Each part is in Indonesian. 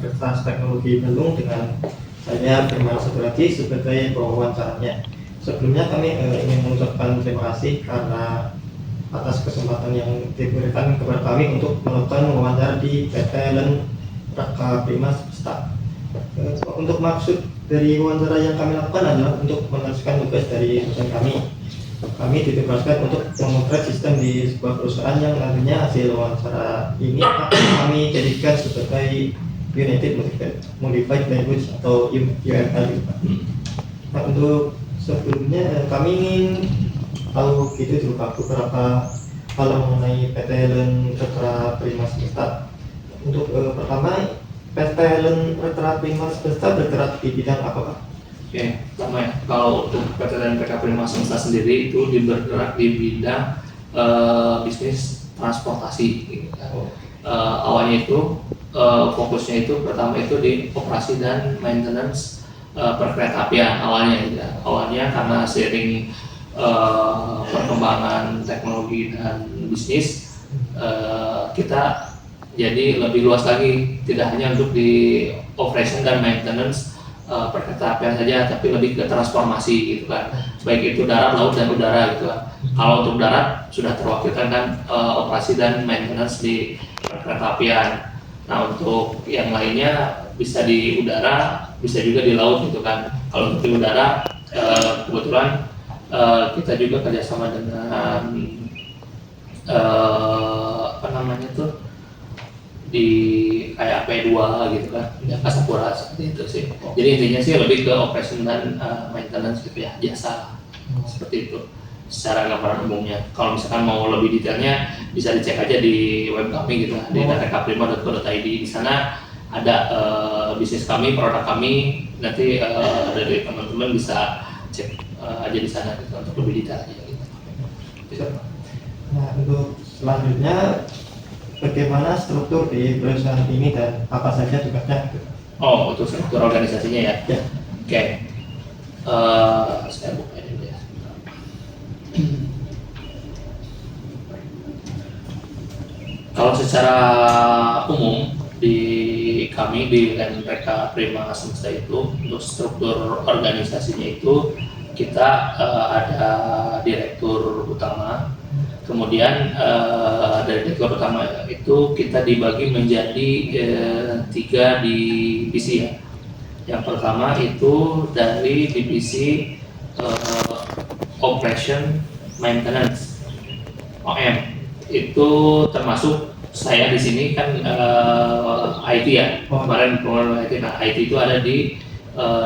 Universitas Teknologi Bandung dengan saya Firman Saturati sebagai pewawancaranya. Sebelumnya kami ingin mengucapkan terima kasih karena atas kesempatan yang diberikan kepada kami untuk melakukan wawancara di PT LEN Raka Prima Semesta. Untuk maksud dari wawancara yang kami lakukan adalah untuk meneruskan tugas dari dosen kami. Kami ditugaskan untuk memotret sistem di sebuah perusahaan yang nantinya hasil wawancara ini akan kami jadikan sebagai United Modified Language atau UML. Nah, untuk sebelumnya kami ingin tahu gitu juga beberapa hal mengenai PT LEN Raka Prima Semesta. Untuk pertama, PT LEN Raka Prima Semesta bergerak di bidang apa, Pak? Oke, pertama ya, kalau untuk PT LEN Raka Prima Semesta sendiri itu bergerak di bidang bisnis transportasi. Gitu kan. Awalnya itu fokusnya itu pertama itu di operasi dan maintenance perkeretaapian awalnya. Gitu. Awalnya karena seiring perkembangan teknologi dan bisnis, kita jadi lebih luas lagi, tidak hanya untuk di operation dan maintenance perkeretaapian saja, tapi lebih ke transformasi gitu kan, baik itu darat, laut dan udara gitu kan. Kalau untuk darat sudah terwakilkan kan operasi dan maintenance di perkeretaapian. Nah, untuk yang lainnya bisa di udara, bisa juga di laut gitu kan. Kalau untuk di udara kebetulan kita juga kerjasama dengan apa namanya tuh di kayak P2 gitu kan, ya Kasapura seperti itu sih. Jadi intinya sih lebih ke operation dan maintenance gitu ya, jasa seperti itu secara gambaran umumnya. Kalau misalkan mau lebih detailnya bisa dicek aja di web kami gitu di rakaprima.co.id. Di sana ada bisnis kami, produk kami, nanti dari teman-teman bisa cek aja di sana gitu, untuk lebih detail aja gitu. Nah, untuk selanjutnya bagaimana struktur di perusahaan ini dan apa saja tugasnya? Oh, untuk struktur organisasinya ya? Ya. Oke. Saya buka ini ya. Kalau secara umum di kami di LEN Raka Prima Semesta itu untuk struktur organisasinya itu kita ada direktur utama. Kemudian dari direktur utama itu kita dibagi menjadi 3 divisi ya. Yang pertama itu dari divisi Operation Maintenance (OM). Itu termasuk saya di sini kan IT ya. Kemarin IT. Nah, IT itu ada di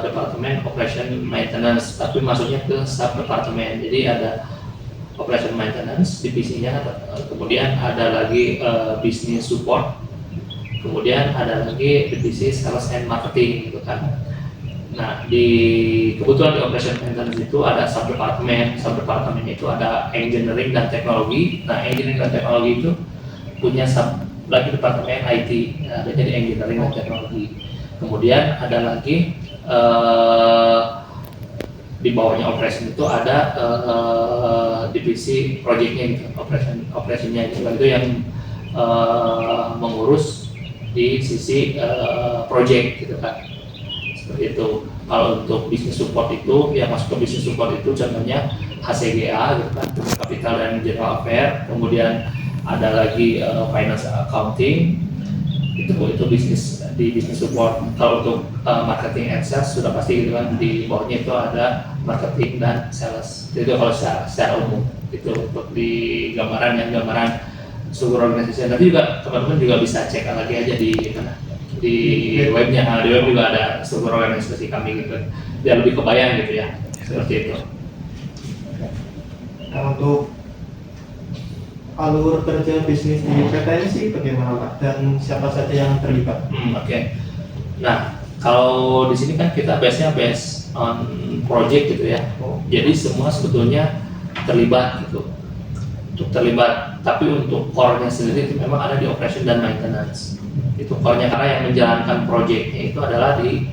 Departemen Operation Maintenance, tapi masuknya ke sub departemen. Jadi ada Operation Maintenance divisinya, kemudian ada lagi Business Support, kemudian ada lagi divisi Sales and Marketing gitu kan. Nah, kebetulan di Operation Maintenance itu ada sub departemen itu ada Engineering dan Teknologi. Nah, Engineering dan Teknologi itu punya sub lagi departemen IT, ada jadi Engineering dan Teknologi. Kemudian ada lagi di bawahnya operation itu ada divisi projectnya gitu, operationnya gitu. Itu yang mengurus di sisi project gitu kan, seperti itu. Kalau untuk business support itu yang masuk ke business support itu contohnya HCGA gitu kan, Capital dan General Affair. Kemudian ada lagi finance accounting, itu bisnis di business support. Kalau untuk marketing and sales sudah pasti gitu kan, di bawahnya itu ada marketing dan sales. Itu kalau secara umum itu untuk di gambaran seluruh organisasi. Nanti juga teman-teman juga bisa cek lagi aja di mana, di webnya. Di web juga ada struktur organisasi kami gitu, biar lebih kebayang gitu ya, seperti itu. Nah, untuk alur kerja bisnis di PT ini sih bagaimana, Pak? Dan siapa saja yang terlibat? Oke. Nah, kalau di sini kan kita based on project gitu ya. Jadi semua sebetulnya terlibat gitu. Tapi untuk core-nya sendiri itu memang ada di operation dan maintenance. Itu core-nya, karena yang menjalankan project-nya itu adalah di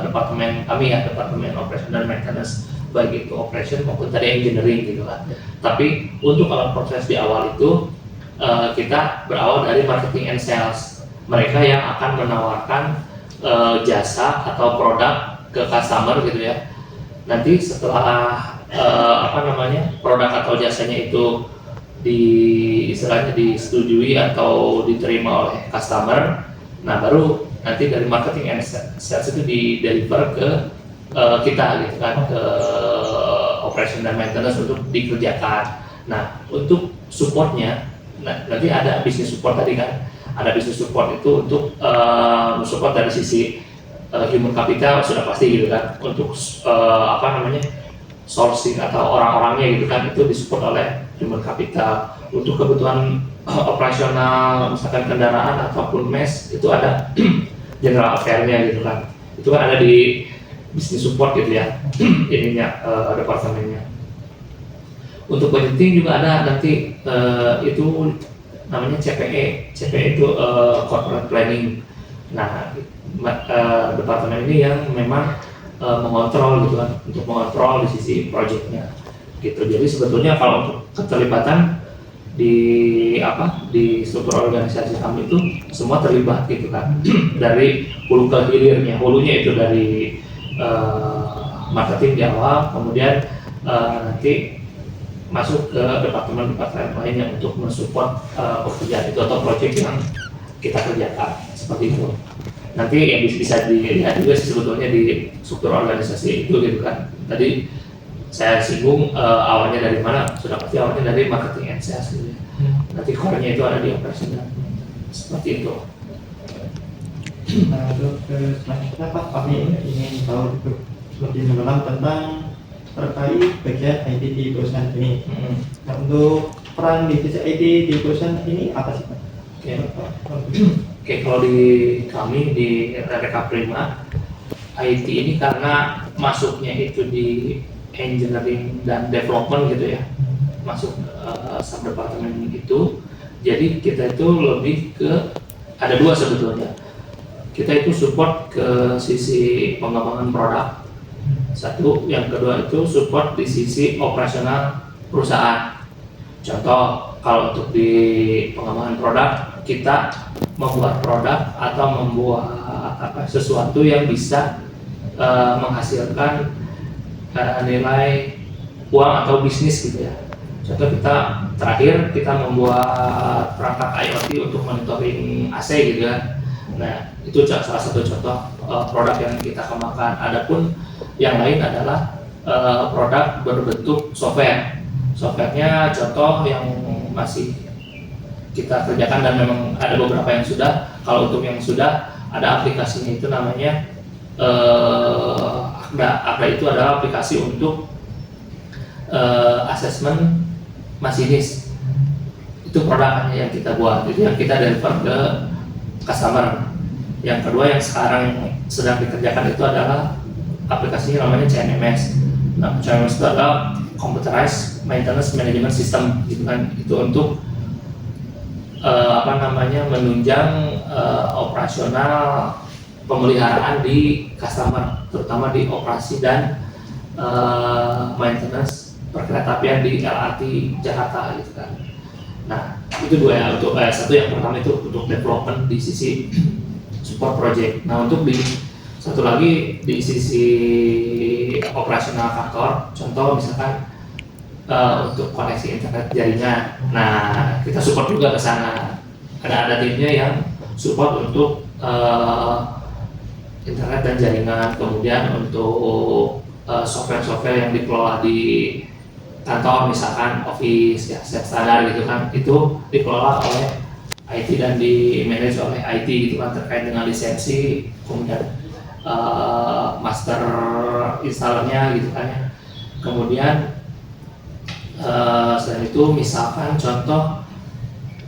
departemen kami ya, departemen operation dan maintenance, baik itu operation maupun tadi engineering gitu kan. Tapi untuk kalau proses di awal itu kita berawal dari marketing and sales. Mereka yang akan menawarkan jasa atau produk ke customer gitu ya. Nanti setelah produk atau jasanya itu istilahnya disetujui atau diterima oleh customer, nah baru nanti dari marketing and sales itu di deliver ke kita gitu kan, ke operation dan maintenance untuk dikerjakan. Nah untuk supportnya, nanti ada business support tadi kan, ada business support itu untuk support dari sisi human capital sudah pasti gitu kan, untuk sourcing atau orang-orangnya gitu kan, itu disupport oleh human capital. Untuk kebutuhan operasional misalkan kendaraan ataupun mes itu ada general affair-nya gitu kan, itu kan ada di business support gitu ya ininya departemennya. Untuk budgeting juga ada nanti itu namanya CPE itu corporate planning. Nah departemen ini yang memang mengontrol gitu kan, untuk mengontrol di sisi projectnya gitu. Jadi sebetulnya kalau untuk keterlibatan di struktur organisasi kami itu semua terlibat gitu kan dari hulu ke hilirnya. Hulunya itu dari marketing di awal, kemudian nanti masuk ke departemen-departemen lainnya untuk mensupport pekerjaan itu atau proyek yang kita kerjakan seperti itu. Nanti yang bisa dilihat juga sih sebetulnya di struktur organisasi itu gitu kan. Tadi saya singgung awalnya dari mana, sudah pasti awalnya dari marketing and sales gitu ya. Nanti core-nya itu ada di operation seperti itu. Nah, untuk selanjutnya Pak, kami ingin tahu lebih mendalam tentang terkait bagian IT di perusahaan ini. Nah, untuk peran divisi IT di perusahaan ini apa sih Pak? Oke, kalau di kami di Reka Prima, IT ini karena masuknya itu di engineering dan development gitu ya, masuk sub departemen itu, jadi kita itu lebih ke ada dua sebetulnya. Kita itu support ke sisi pengembangan produk satu, yang kedua itu support di sisi operasional perusahaan. Contoh, kalau untuk di pengembangan produk, kita membuat produk atau membuat sesuatu yang bisa menghasilkan nilai uang atau bisnis gitu ya. Contoh terakhir kita membuat perangkat IoT untuk monitoring AC gitu ya. Nah itu salah satu contoh produk yang kita kembangkan. Adapun yang lain adalah produk berbentuk software. Softwarenya contoh yang masih kita kerjakan dan memang ada beberapa yang sudah. Kalau untuk yang sudah ada aplikasinya itu namanya Akda itu adalah aplikasi untuk asesmen masinis. Itu produknya yang kita buat, itu yang kita deliver ke customer. Yang kedua yang sekarang sedang dikerjakan itu adalah aplikasinya namanya CMMS. Nah, CMMS itu adalah Computerized Maintenance Management System gitu kan. Itu untuk menunjang operasional pemeliharaan di customer, terutama di operasi dan maintenance perkeretaapian di LRT Jakarta gitu kan. Nah itu dua ya, untuk satu yang pertama itu untuk development di sisi support project. Nah untuk di satu lagi di sisi operasional faktor, contoh misalkan untuk koneksi internet jaringan. Nah kita support juga ke sana. Ada timnya yang support untuk internet dan jaringan, kemudian untuk software-software yang dikelola di kantor, misalkan office ya set standar gitu kan, itu dikelola oleh IT dan di manage oleh IT gitu kan, terkait dengan lisensi, kemudian master installernya gitu kan ya. Kemudian selain itu misalkan contoh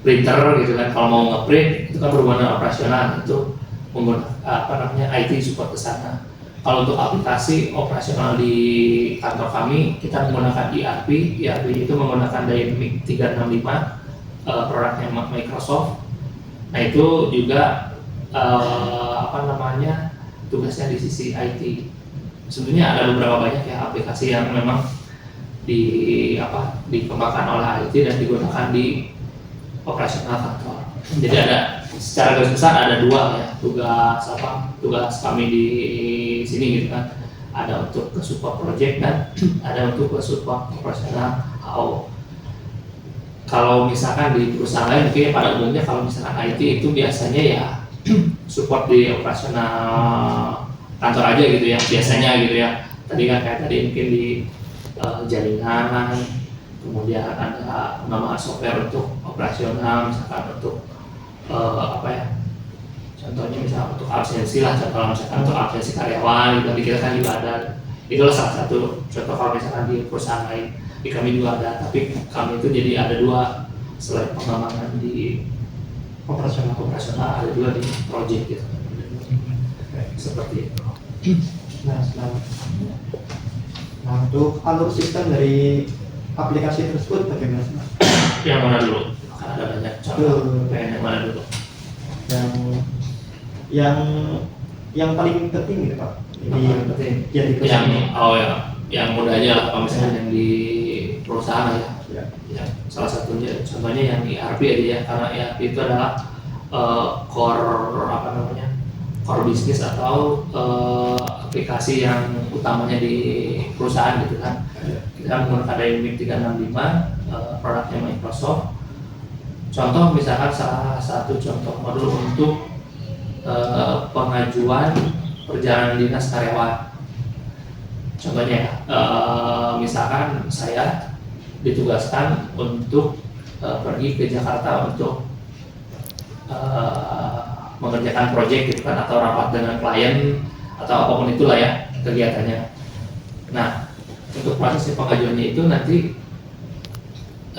printer gitu kan, kalau mau ngeprint itu kan berhubungan operasional, itu menggunakan IT support ke sana. Kalau untuk aplikasi operasional di kantor kami, kita menggunakan ERP itu menggunakan Dynamics 365, produknya Microsoft. Nah itu juga tugasnya di sisi IT. Sebenarnya ada beberapa banyak ya aplikasi yang memang dikembangkan oleh IT dan digunakan di operasional kantor. Jadi ada secara garis besar ada dua ya tugas kami di sini gitu kan. Ada untuk ke support project dan ada untuk ke support operasional HO. Kalau misalkan di perusahaan lain mungkin pada umumnya kalau misalkan IT itu biasanya ya support di operasional kantor aja gitu ya biasanya gitu ya. Tadi kan kayak tadi mungkin di jaringan, kemudian ada pengembangan software untuk operasional, misalkan untuk apa ya, contohnya misalkan untuk absensi lah, contoh misalkan untuk absensi karyawan, gitu kita kan juga ada, itulah salah satu contoh kalau misalkan di perusahaan lain, di kami juga ada, tapi kami itu jadi ada dua, selain pengembangan di operasional ada juga di project gitu, seperti itu. Nah, untuk alur sistem dari aplikasi tersebut bagaimana? Yang mana dulu? Akan ada banyak contoh. Yang mana dulu? Yang paling penting gitu Pak. Yang penting. Yang mudah aja lah, kalau misalnya yang di perusahaan ya. Ya. Salah satunya, contohnya yang ERP aja ya, karena ERP itu adalah core bisnis atau aplikasi yang utamanya di perusahaan gitu kan. Kita menggunakan Dynamics 365, produknya Microsoft. Contoh misalkan salah satu contoh modul untuk pengajuan perjalanan dinas karyawan. Contohnya ya, misalkan saya ditugaskan untuk pergi ke Jakarta untuk mengerjakan proyek gitu kan, atau rapat dengan klien atau apapun itulah ya kegiatannya. Nah, untuk proses pengajuannya itu nanti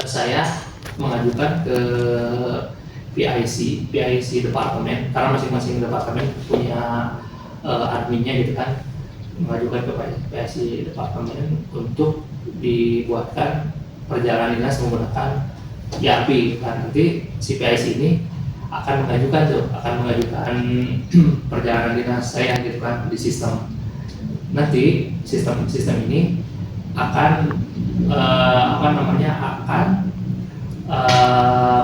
saya mengajukan ke PIC departemen, karena masing-masing departemen punya adminnya gitu kan, mengajukan ke PIC departemen untuk dibuatkan perjalanan dinas menggunakan ERP kan. Nanti si PIC ini akan mengajukan perjalanan dinas saya gitu kan di sistem. Nanti sistem ini akan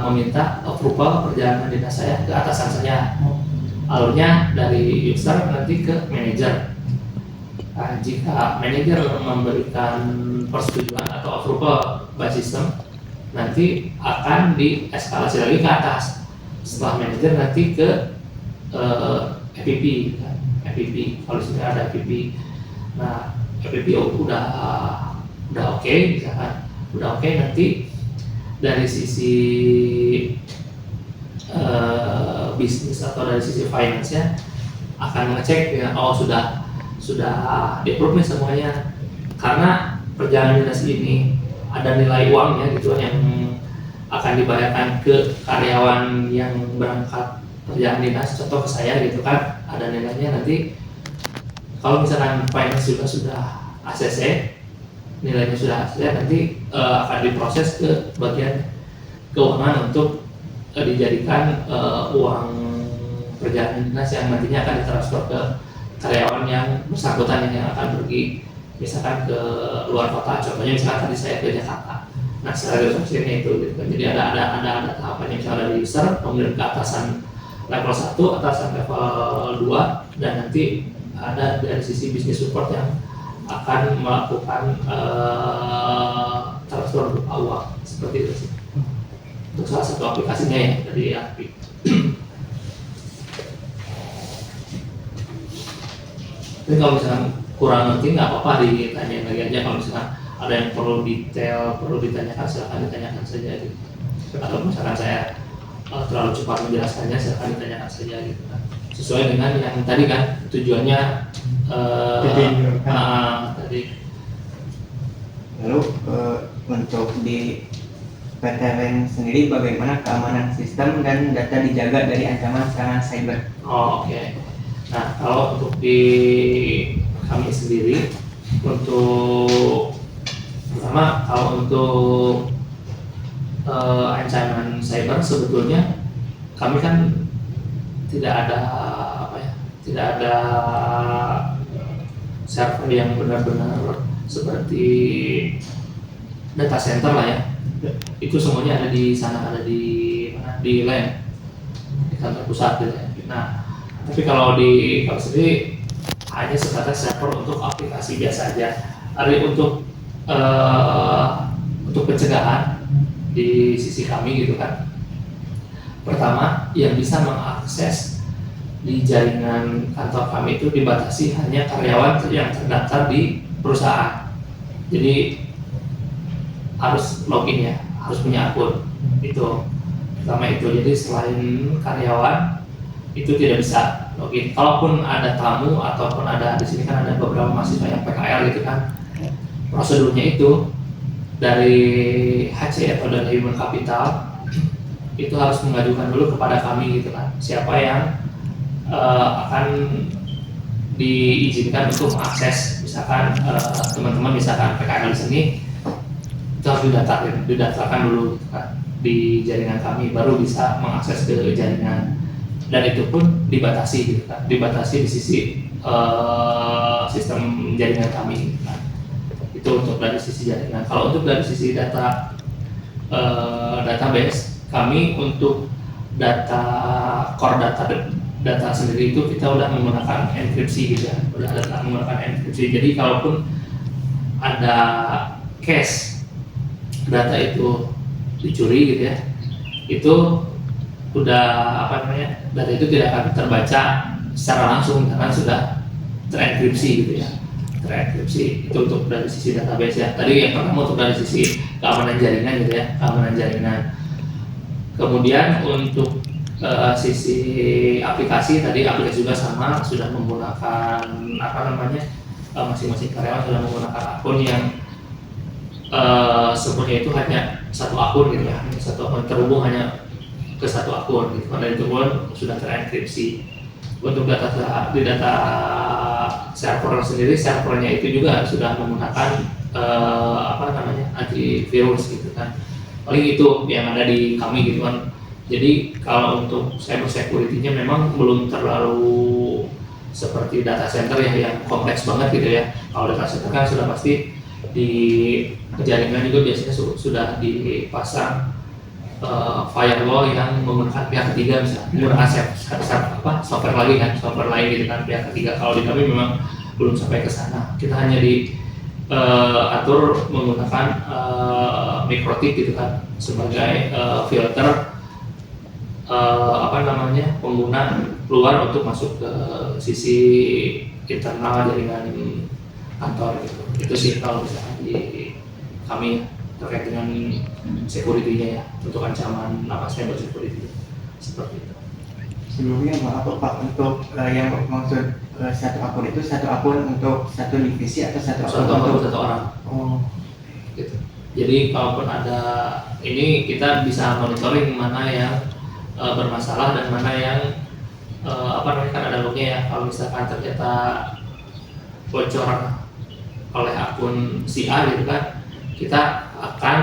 meminta approval perjalanan dinas saya ke atasan saya. Alurnya dari user nanti ke manajer. Nah, jika manajer memberikan persetujuan atau approval by system, nanti akan dieskalasi lagi ke atas. Setelah manajer nanti ke FPP, kan? FPP, kalau sudah ada FPP. Nah, FPP udah oke, misalkan udah oke, nanti dari sisi bisnis atau dari sisi finance-nya akan mengecek ya, sudah di-approve semuanya, karena perjalanan dinas ini ada nilai uangnya gitu yang akan dibayarkan ke karyawan yang berangkat perjalanan dinas, contoh ke saya gitu kan, ada nilainya. Nanti kalau misalkan finance juga sudah ACC, nilainya sudah ACC, nanti akan diproses ke bagian keuangan untuk dijadikan uang perjalanan dinas yang nantinya akan ditransfer ke karyawan yang bersangkutan yang akan pergi misalkan ke luar kota, contohnya misalkan tadi saya ke Jakarta. Nah, secara garis itu gitu kan. Jadi ada tahapannya, misalnya dari user, kemudian ke atasan level 1, atasan level 2, dan nanti ada dari sisi bisnis support yang akan melakukan transfer berupa uang, seperti itu sih. Untuk salah satu aplikasinya ya dari ERP. Tapi kalau misalkan kurang ngerti nggak apa-apa, ditanya lagi aja. Kalau misalkan ada yang perlu detail, perlu ditanyakan, silakan ditanyakan saja gitu. Atau misalkan saya terlalu cepat menjelaskannya, silakan ditanyakan saja gitu kan. Sesuai dengan yang tadi kan tujuannya tadi. Lalu untuk di PT Ren sendiri bagaimana keamanan sistem dan data dijaga dari ancaman serangan cyber? Oke. Nah, kalau untuk di kami sendiri, untuk pertama kalau untuk ancaman cyber sebetulnya kami kan tidak ada server yang benar-benar seperti data center lah ya. Itu semuanya ada di sana, ada di di LAN, di kantor pusat gitu ya. Nah, tapi kalau di kami sendiri hanya sebatas server untuk aplikasi biasa aja. Ada untuk pencegahan di sisi kami gitu kan. Pertama, yang bisa mengakses di jaringan kantor kami itu dibatasi hanya karyawan yang terdaftar di perusahaan. Jadi harus login ya, harus punya akun. Itu pertama itu. Jadi selain karyawan itu tidak bisa login. Kalaupun ada tamu ataupun ada di sini kan ada beberapa mahasiswa yang PKL gitu kan. Prosedurnya itu dari HC atau dari Human Capital itu harus mengajukan dulu kepada kami gitu kan. Siapa yang akan diizinkan untuk mengakses, misalkan teman-teman misalkan PKL di sini itu harus didaftarkan dulu gitu kan, di jaringan kami baru bisa mengakses ke jaringan, dan itu pun dibatasi gitu kan, dibatasi di sisi sistem jaringan kami gitu kan. Itu untuk dari sisi jaringan. Kalau untuk dari sisi data database, kami untuk core data sendiri itu kita udah menggunakan enkripsi gitu ya, menggunakan enkripsi. Jadi kalaupun ada cache data itu dicuri gitu ya, itu udah data itu tidak akan terbaca secara langsung karena sudah terenkripsi gitu ya, terenkripsi. Itu untuk dari sisi database ya. Tadi yang pertama untuk dari sisi keamanan jaringan gitu ya, keamanan jaringan. Kemudian untuk sisi aplikasi, tadi aplikasi juga sama, sudah menggunakan masing-masing karyawan sudah menggunakan akun yang sebenarnya itu hanya satu akun gitu ya, satu akun terhubung hanya ke satu akun gitu. Dan itu pun sudah terenkripsi. Untuk data server sendiri, servernya itu juga sudah menggunakan antivirus gitu kan. Paling itu yang ada di kami gitu kan. Jadi kalau untuk cyber security-nya memang belum terlalu seperti data center yang kompleks banget gitu ya. Kalau data center kan sudah pasti di jaringan juga biasanya sudah dipasang firewall yang menggunakan pihak ketiga, misalnya menggunakan software lagi kan, software lain gitu kan, pihak ketiga. Kalau di kami memang belum sampai ke sana. Kita hanya atur menggunakan MikroTik gitu kan sebagai filter pengguna keluar untuk masuk ke sisi internal jaringan kantor gitu. Itu sih kalau misalnya di kami terkait dengan security-nya ya, untuk ancaman cyber security seperti itu. Sebelumnya maaf Pak, untuk yang maksud satu akun itu satu akun untuk satu divisi atau satu akun untuk satu orang. Oh, Gitu. Jadi kalaupun ada ini, kita bisa monitoring mana yang bermasalah dan mana yang kan ada lognya ya. Kalau misalkan ternyata bocor oleh akun si A gitu kan, kita akan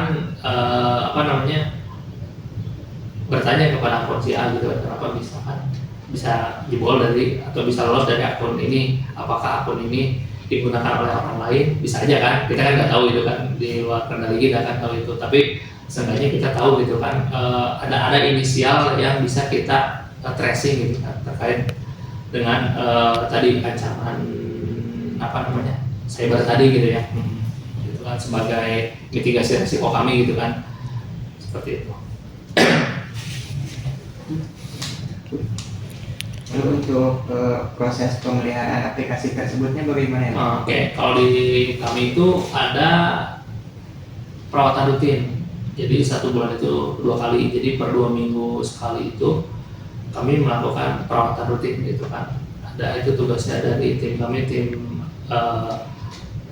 bertanya kepada akun si A gitu kan, kenapa bisa jebol dari atau bisa lolos dari akun ini, apakah akun ini digunakan oleh orang lain, bisa aja kan, kita kan nggak tahu itu kan, di luar kendali kita kan tahu itu, tapi seenggaknya kita tahu gitu kan, ada inisial yang bisa kita tracing gitu kan, terkait dengan tadi ancaman cyber tadi gitu ya, gitu kan, sebagai mitigasi risiko kami gitu kan, seperti itu. lalu untuk proses pemeliharaan aplikasi tersebutnya bagaimana ya? Oke, kalau di kami itu ada perawatan rutin. Jadi 1 bulan itu 2 kali. Jadi per 2 minggu sekali itu kami melakukan perawatan rutin gitu kan. Ada itu tugasnya dari tim kami, tim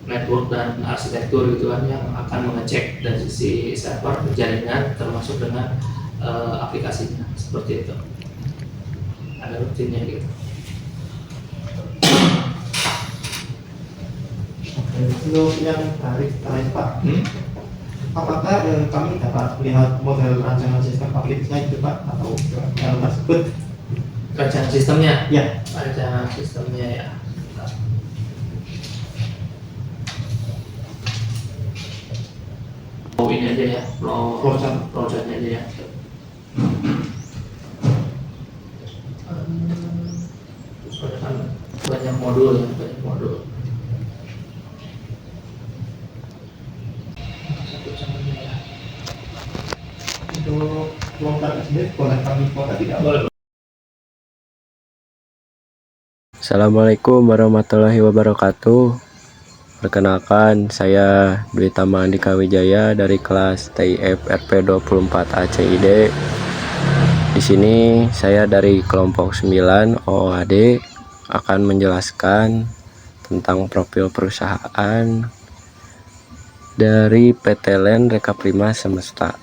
network dan arsitektur gitu kan, yang akan mengecek dari sisi server, jaringan, termasuk dengan aplikasinya, seperti itu. Ada rutinnya gitu. Untuk yang terakhir Pak, apakah kami dapat melihat model rancangan sistem aplikasinya itu Pak, atau dalam tersebut? Rancangan sistemnya? Ya. Rancangan sistemnya ya. Ini aja ya, flowchartnya aja ya. modul, banyak modul. Untuk melontarkan sendiri boleh kami foto tidak? Boleh. Assalamualaikum warahmatullahi wabarakatuh. Perkenalkan, saya Dwi Tama Andika Wijaya dari kelas TIF RP 24 ACID. Di sini saya dari kelompok 9 OOAD akan menjelaskan tentang profil perusahaan dari PT LEN Reka Prima Semesta.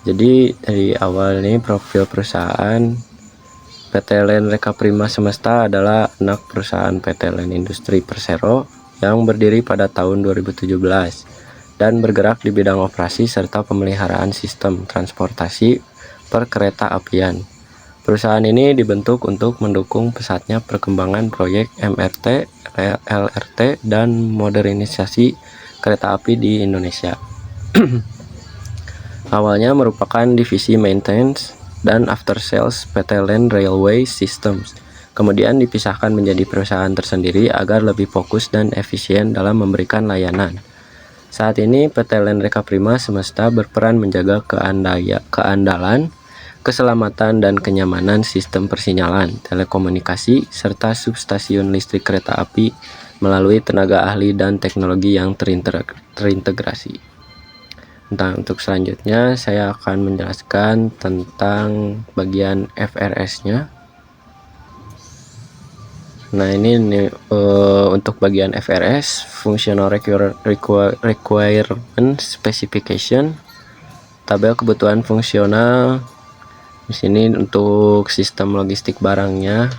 Jadi dari awal nih, profil perusahaan PT LEN Reka Prima Semesta adalah anak perusahaan PT LEN Industri Persero yang berdiri pada tahun 2017 dan bergerak di bidang operasi serta pemeliharaan sistem transportasi perkereta apian. Perusahaan ini dibentuk untuk mendukung pesatnya perkembangan proyek MRT, LRT, dan modernisasi kereta api di Indonesia. Awalnya merupakan divisi maintenance dan after sales PT LEN Railway Systems, kemudian dipisahkan menjadi perusahaan tersendiri agar lebih fokus dan efisien dalam memberikan layanan. Saat ini PT LEN Reka Prima Semesta berperan menjaga keandalan, keselamatan dan kenyamanan sistem persinyalan, telekomunikasi, serta substasiun listrik kereta api melalui tenaga ahli dan teknologi yang terintegrasi. Nah, untuk selanjutnya saya akan menjelaskan tentang bagian FRS-nya. Nah, ini untuk bagian FRS, Functional Requirement Specification, tabel kebutuhan fungsional. Di sini untuk sistem logistik barangnya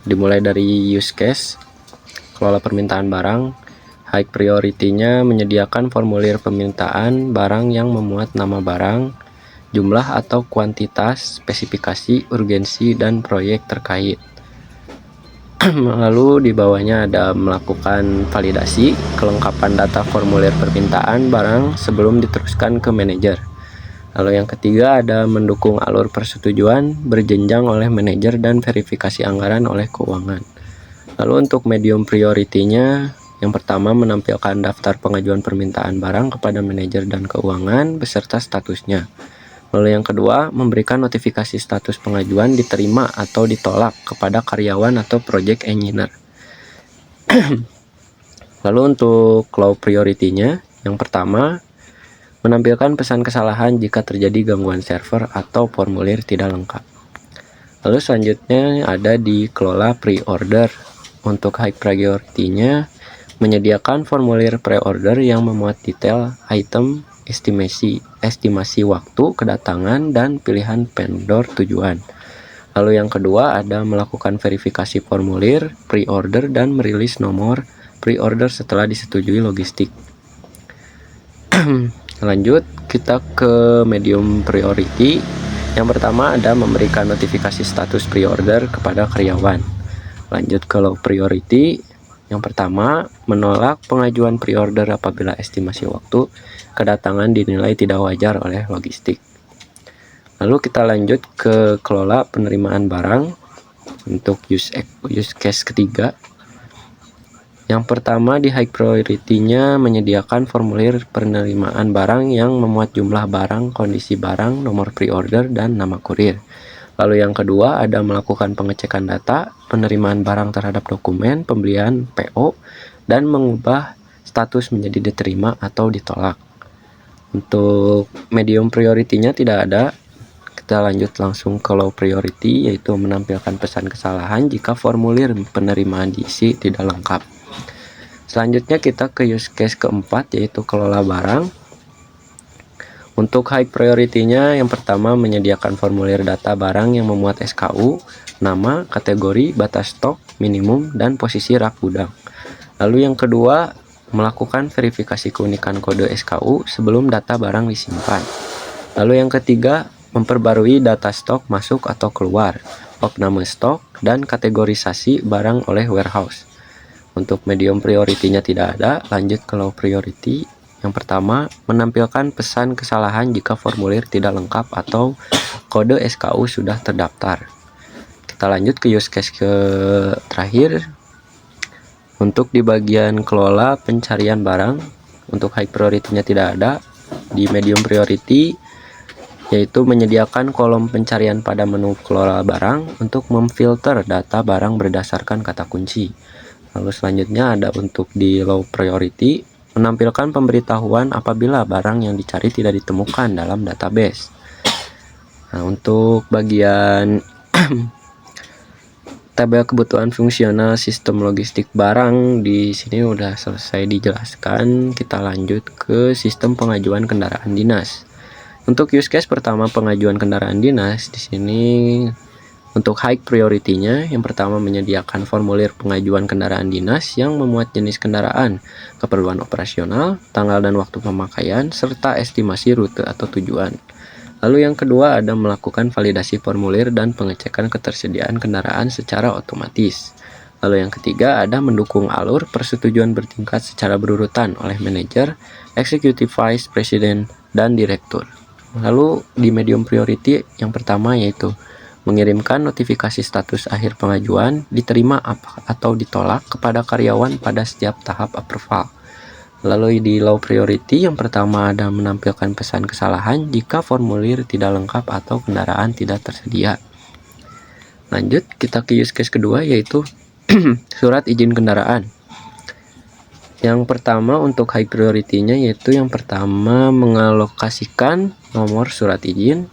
dimulai dari use case, kelola permintaan barang. High priority-nya menyediakan formulir permintaan barang yang memuat nama barang, jumlah atau kuantitas, spesifikasi, urgensi, dan proyek terkait. Lalu di bawahnya ada melakukan validasi, kelengkapan data formulir permintaan barang sebelum diteruskan ke manajer. Lalu yang ketiga ada mendukung alur persetujuan berjenjang oleh manajer dan verifikasi anggaran oleh keuangan. Lalu untuk medium priority-nya, yang pertama menampilkan daftar pengajuan permintaan barang kepada manajer dan keuangan beserta statusnya. Lalu yang kedua, memberikan notifikasi status pengajuan diterima atau ditolak kepada karyawan atau project engineer. Lalu untuk low priority-nya, yang pertama menampilkan pesan kesalahan jika terjadi gangguan server atau formulir tidak lengkap. Lalu selanjutnya ada di kelola pre-order. Untuk high priority-nya menyediakan formulir pre-order yang memuat detail item, estimasi waktu kedatangan, dan pilihan vendor tujuan. Lalu yang kedua ada melakukan verifikasi formulir pre-order dan merilis nomor pre-order setelah disetujui logistik. Lanjut kita ke medium priority. Yang pertama ada memberikan notifikasi status pre-order kepada karyawan. Lanjut ke low priority. Yang pertama, menolak pengajuan pre-order apabila estimasi waktu kedatangan dinilai tidak wajar oleh logistik. Lalu kita lanjut ke kelola penerimaan barang untuk use case ketiga. Yang pertama di high priority-nya menyediakan formulir penerimaan barang yang memuat jumlah barang, kondisi barang, nomor pre-order, dan nama kurir. Lalu yang kedua ada melakukan pengecekan data, penerimaan barang terhadap dokumen, pembelian PO, dan mengubah status menjadi diterima atau ditolak. Untuk medium priority-nya tidak ada. Kita lanjut langsung ke low priority, yaitu menampilkan pesan kesalahan jika formulir penerimaan diisi tidak lengkap. Selanjutnya kita ke use case keempat, yaitu kelola barang. Untuk high priority-nya yang pertama menyediakan formulir data barang yang memuat SKU, nama, kategori, batas stok, minimum, dan posisi rak gudang. Lalu yang kedua, melakukan verifikasi keunikan kode SKU sebelum data barang disimpan. Lalu yang ketiga, memperbarui data stok masuk atau keluar, opname stok, dan kategorisasi barang oleh warehouse. Untuk medium priority-nya tidak ada. Lanjut ke low priority. Yang pertama, menampilkan pesan kesalahan jika formulir tidak lengkap atau kode SKU sudah terdaftar. kita lanjut ke use case ke terakhir. Untuk di bagian kelola pencarian barang, untuk high priority-nya tidak ada. Di medium priority yaitu menyediakan kolom pencarian pada menu kelola barang untuk memfilter data barang berdasarkan kata kunci. Lalu selanjutnya ada untuk di low priority, menampilkan pemberitahuan apabila barang yang dicari tidak ditemukan dalam database. Nah, untuk bagian tabel kebutuhan fungsional sistem logistik barang di sini udah selesai dijelaskan. Kita lanjut ke sistem pengajuan kendaraan dinas. Untuk use case pertama pengajuan kendaraan dinas di sini untuk high priority-nya yang pertama menyediakan formulir pengajuan kendaraan dinas yang memuat jenis kendaraan, keperluan operasional, tanggal dan waktu pemakaian, serta estimasi rute atau tujuan. Lalu yang kedua ada melakukan validasi formulir dan pengecekan ketersediaan kendaraan secara otomatis. Lalu yang ketiga ada mendukung alur persetujuan bertingkat secara berurutan oleh manajer, executive vice president, dan direktur. Lalu di medium priority yang pertama yaitu mengirimkan notifikasi status akhir pengajuan, diterima atau ditolak kepada karyawan pada setiap tahap approval. Lalu di low priority yang pertama ada menampilkan pesan kesalahan jika formulir tidak lengkap atau kendaraan tidak tersedia. Lanjut kita ke use case kedua yaitu surat izin kendaraan. Yang pertama untuk high priority-nya yaitu yang pertama mengalokasikan nomor surat izin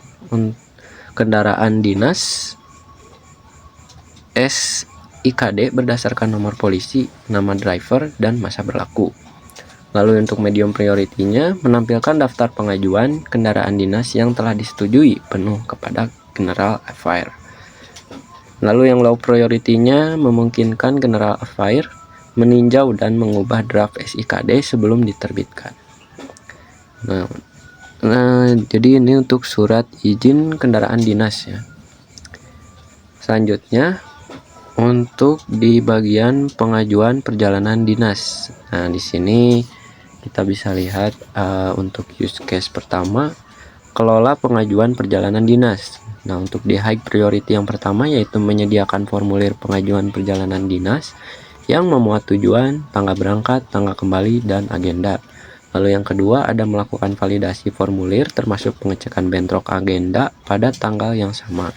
kendaraan dinas SIKD berdasarkan nomor polisi, nama driver, dan masa berlaku. Lalu untuk medium priority-nya menampilkan daftar pengajuan kendaraan dinas yang telah disetujui penuh kepada General Affair. Lalu yang low priority-nya memungkinkan General Affair meninjau dan mengubah draft SIKD sebelum diterbitkan. Nah, jadi ini untuk surat izin kendaraan dinas ya. Selanjutnya untuk di bagian pengajuan perjalanan dinas. Nah, di sini kita bisa lihat untuk use case pertama kelola pengajuan perjalanan dinas. Nah, untuk di high priority yang pertama yaitu menyediakan formulir pengajuan perjalanan dinas yang memuat tujuan, tanggal berangkat, tanggal kembali, dan agenda. Lalu yang kedua ada melakukan validasi formulir termasuk pengecekan bentrok agenda pada tanggal yang sama.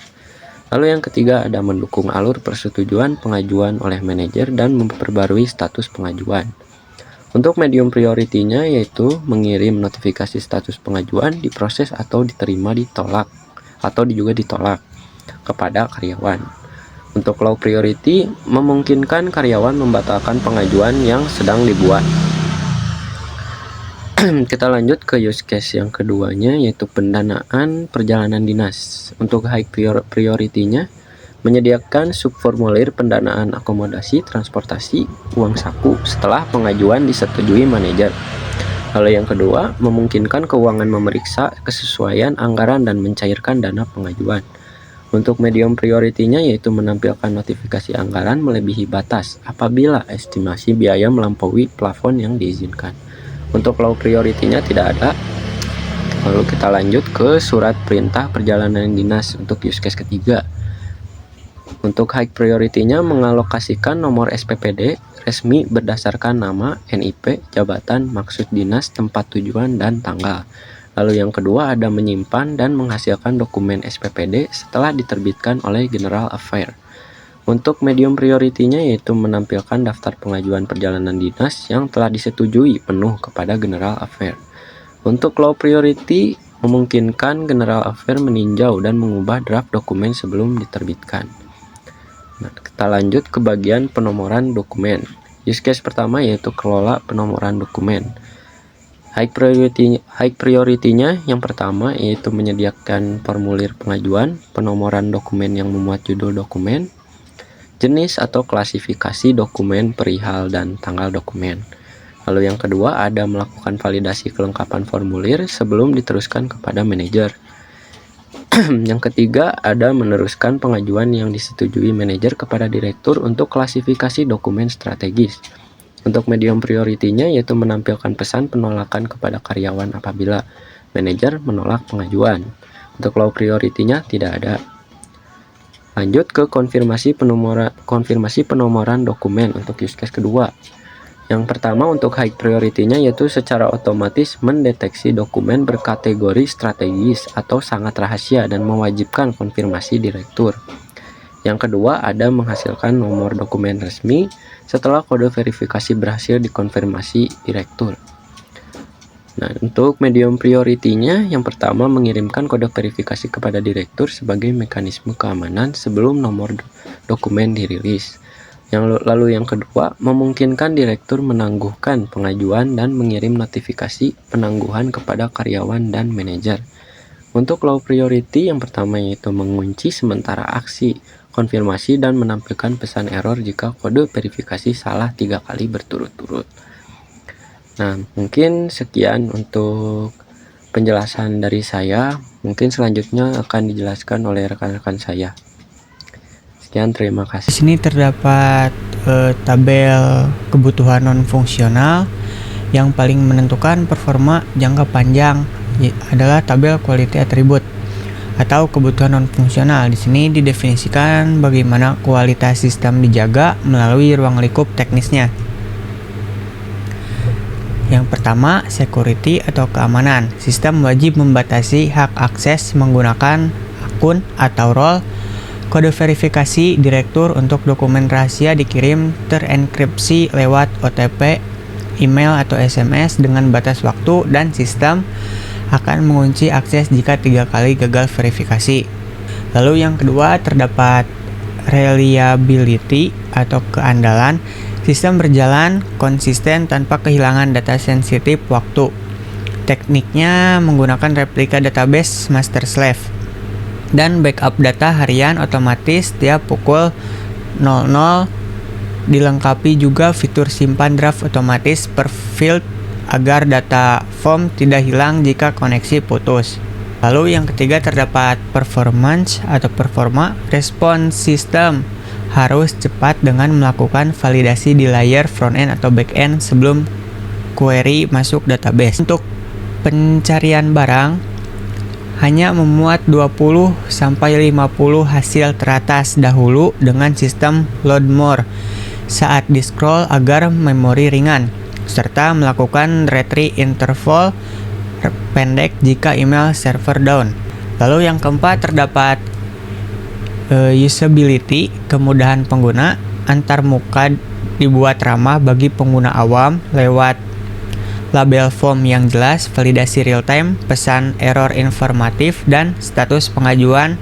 Lalu yang ketiga ada mendukung alur persetujuan pengajuan oleh manajer dan memperbarui status pengajuan. Untuk medium priority-nya yaitu mengirim notifikasi status pengajuan diproses atau diterima ditolak atau juga ditolak kepada karyawan. Untuk low priority memungkinkan karyawan membatalkan pengajuan yang sedang dibuat. Kita lanjut ke use case yang keduanya yaitu pendanaan perjalanan dinas. Untuk high priority-nya menyediakan subformulir pendanaan akomodasi, transportasi, uang saku setelah pengajuan disetujui manajer. Lalu yang kedua, memungkinkan keuangan memeriksa kesesuaian anggaran dan mencairkan dana pengajuan. Untuk medium priority-nya yaitu menampilkan notifikasi anggaran melebihi batas apabila estimasi biaya melampaui plafon yang diizinkan. Untuk low priority-nya tidak ada. Lalu kita lanjut ke surat perintah perjalanan dinas untuk use case ketiga. Untuk high priority-nya mengalokasikan nomor SPPD resmi berdasarkan nama, NIP, jabatan, maksud dinas, tempat tujuan, dan tanggal. Lalu yang kedua ada menyimpan dan menghasilkan dokumen SPPD setelah diterbitkan oleh General Affair. Untuk medium priority-nya yaitu menampilkan daftar pengajuan perjalanan dinas yang telah disetujui penuh kepada General Affair. Untuk low priority memungkinkan General Affair meninjau dan mengubah draft dokumen sebelum diterbitkan. Nah, kita lanjut ke bagian penomoran dokumen. Use case pertama yaitu kelola penomoran dokumen. High priority-nya yang pertama yaitu menyediakan formulir pengajuan, penomoran dokumen yang memuat judul dokumen, jenis atau klasifikasi dokumen perihal dan tanggal dokumen. Lalu yang kedua ada melakukan validasi kelengkapan formulir sebelum diteruskan kepada manajer. Yang ketiga ada meneruskan pengajuan yang disetujui manajer kepada direktur untuk klasifikasi dokumen strategis. Untuk medium priority-nya yaitu menampilkan pesan penolakan kepada karyawan apabila manajer menolak pengajuan. Untuk low priority-nya tidak ada. Lanjut ke konfirmasi penomoran dokumen untuk use case kedua. Yang pertama untuk high priority-nya yaitu secara otomatis mendeteksi dokumen berkategori strategis atau sangat rahasia dan mewajibkan konfirmasi direktur. Yang kedua ada menghasilkan nomor dokumen resmi setelah kode verifikasi berhasil dikonfirmasi direktur. Nah, untuk medium priority-nya yang pertama mengirimkan kode verifikasi kepada direktur sebagai mekanisme keamanan sebelum nomor dokumen dirilis. Lalu yang kedua, memungkinkan direktur menangguhkan pengajuan dan mengirim notifikasi penangguhan kepada karyawan dan manajer. Untuk low priority yang pertama yaitu mengunci sementara aksi konfirmasi dan menampilkan pesan error jika kode verifikasi salah 3 kali berturut-turut. Nah, mungkin sekian untuk penjelasan dari saya. Mungkin selanjutnya akan dijelaskan oleh rekan-rekan saya. Sekian, terima kasih. Di sini terdapat tabel kebutuhan non-fungsional yang paling menentukan performa jangka panjang adalah tabel quality attribute atau kebutuhan non-fungsional. Di sini didefinisikan bagaimana kualitas sistem dijaga melalui ruang lingkup teknisnya. Yang pertama, security atau keamanan. Sistem wajib membatasi hak akses menggunakan akun atau role. Kode verifikasi direktur untuk dokumen rahasia dikirim terenkripsi lewat OTP, email atau SMS dengan batas waktu, dan sistem akan mengunci akses jika 3 kali gagal verifikasi. Lalu yang kedua terdapat reliability atau keandalan. Sistem berjalan konsisten tanpa kehilangan data sensitif waktu. Tekniknya menggunakan replika database master slave dan backup data harian otomatis tiap pukul 00. Dilengkapi juga fitur simpan draft otomatis per field agar data form tidak hilang jika koneksi putus. Lalu yang ketiga terdapat performance atau performa. Respons sistem harus cepat dengan melakukan validasi di layer frontend atau backend sebelum query masuk database. Untuk pencarian barang hanya memuat 20-50 hasil teratas dahulu dengan sistem load more saat di scroll agar memori ringan, serta melakukan retrieve interval pendek jika email server down. Lalu yang keempat terdapat usability, kemudahan pengguna. Antar muka dibuat ramah bagi pengguna awam lewat label form yang jelas, validasi real time, pesan error informatif, dan status pengajuan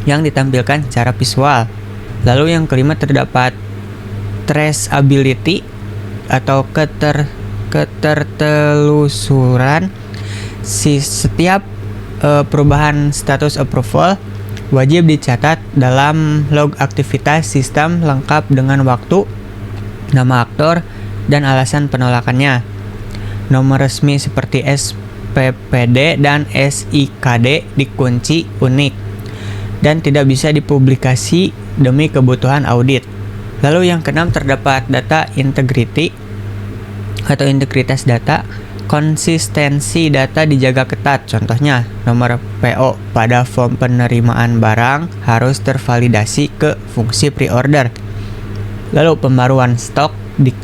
yang ditampilkan secara visual. Lalu yang kelima terdapat traceability atau ketertelusuran. Setiap perubahan status approval wajib dicatat dalam log aktivitas sistem lengkap dengan waktu, nama aktor, dan alasan penolakannya. Nomor resmi seperti SPPD dan SIKD dikunci unik dan tidak bisa dipublikasi demi kebutuhan audit. Lalu yang keenam terdapat data integrity atau integritas data. Konsistensi data dijaga ketat. Contohnya, nomor PO pada form penerimaan barang harus tervalidasi ke fungsi pre-order. Lalu pembaruan stok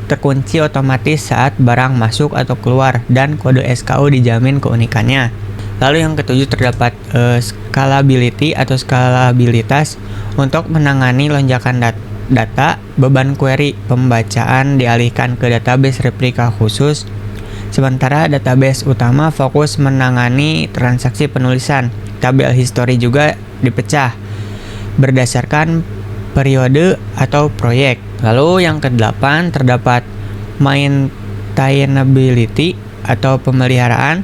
terkunci otomatis saat barang masuk atau keluar, dan kode SKU dijamin keunikannya. Lalu yang ketujuh terdapat scalability atau skalabilitas. Untuk menangani lonjakan data, beban query pembacaan dialihkan ke database replika khusus, sementara database utama fokus menangani transaksi penulisan. Tabel histori juga dipecah berdasarkan periode atau proyek. Lalu yang ke-8 terdapat maintainability atau pemeliharaan.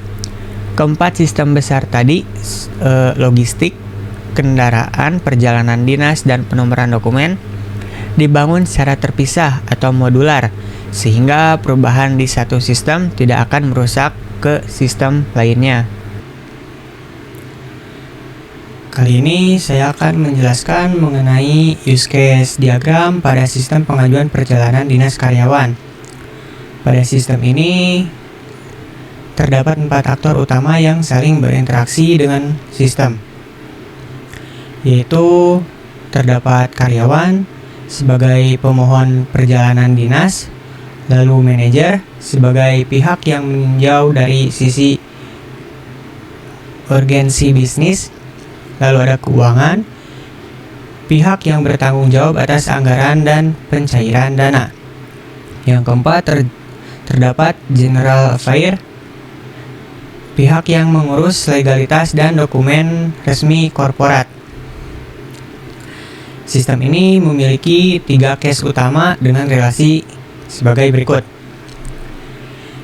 Keempat sistem besar tadi, logistik, kendaraan, perjalanan dinas, dan penomoran dokumen, dibangun secara terpisah atau modular, sehingga perubahan di satu sistem tidak akan merusak ke sistem lainnya. Kali ini saya akan menjelaskan mengenai use case diagram pada sistem pengajuan perjalanan dinas karyawan. Pada sistem ini terdapat 4 aktor utama yang saling berinteraksi dengan sistem, yaitu terdapat karyawan sebagai pemohon perjalanan dinas, lalu manajer sebagai pihak yang meninjau dari sisi urgensi bisnis, lalu ada keuangan, pihak yang bertanggung jawab atas anggaran dan pencairan dana. Yang keempat, terdapat general affair, pihak yang mengurus legalitas dan dokumen resmi korporat. Sistem ini memiliki 3 case utama dengan relasi sebagai berikut.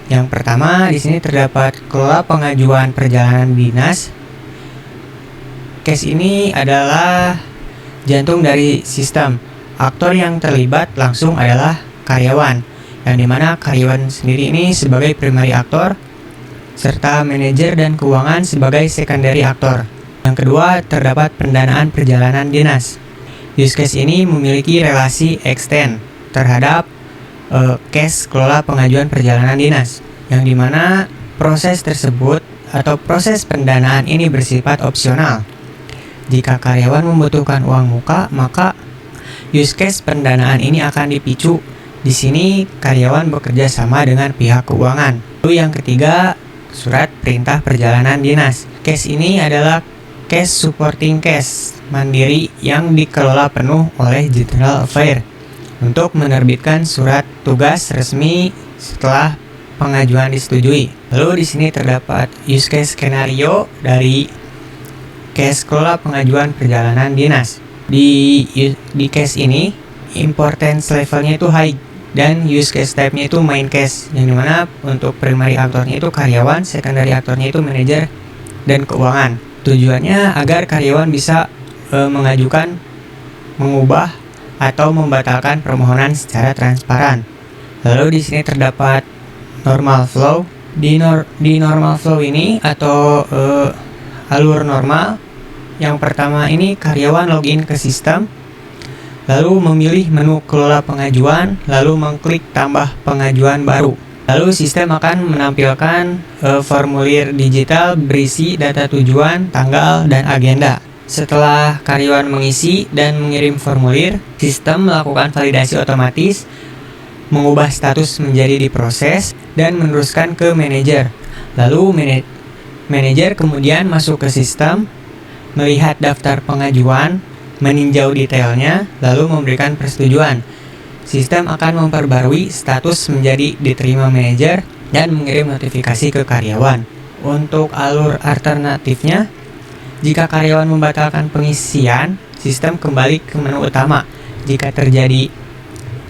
Yang pertama, di sini terdapat kelola pengajuan perjalanan dinas. Case ini adalah jantung dari sistem. Aktor yang terlibat langsung adalah karyawan, yang dimana karyawan sendiri ini sebagai primary aktor, serta manajer dan keuangan sebagai secondary aktor. Yang kedua, terdapat pendanaan perjalanan dinas. Use case ini memiliki relasi extend terhadap case kelola pengajuan perjalanan dinas, yang dimana proses tersebut atau proses pendanaan ini bersifat opsional. Jika karyawan membutuhkan uang muka, maka use case pendanaan ini akan dipicu. Di sini karyawan bekerja sama dengan pihak keuangan. Lalu yang ketiga, surat perintah perjalanan dinas. Case ini adalah case supporting case mandiri yang dikelola penuh oleh General Affair untuk menerbitkan surat tugas resmi setelah pengajuan disetujui. Lalu di sini terdapat use case skenario dari case kelola pengajuan perjalanan dinas. Di case ini importance levelnya itu high dan use case type-nya itu main case, yang dimana untuk primary aktornya itu karyawan, secondary aktornya itu manajer dan keuangan. Tujuannya agar karyawan bisa mengajukan, mengubah atau membatalkan permohonan secara transparan. Lalu di sini terdapat normal flow. Di normal flow ini atau alur normal, yang pertama ini karyawan login ke sistem, lalu memilih menu kelola pengajuan, lalu mengklik tambah pengajuan baru. Lalu sistem akan menampilkan formulir digital berisi data tujuan, tanggal, dan agenda. Setelah karyawan mengisi dan mengirim formulir, sistem melakukan validasi otomatis, mengubah status menjadi diproses, dan meneruskan ke manajer. Lalu manajer kemudian masuk ke sistem, melihat daftar pengajuan, meninjau detailnya, lalu memberikan persetujuan. Sistem akan memperbarui status menjadi diterima manajer dan mengirim notifikasi ke karyawan. Untuk alur alternatifnya, jika karyawan membatalkan pengisian, sistem kembali ke menu utama. Jika terjadi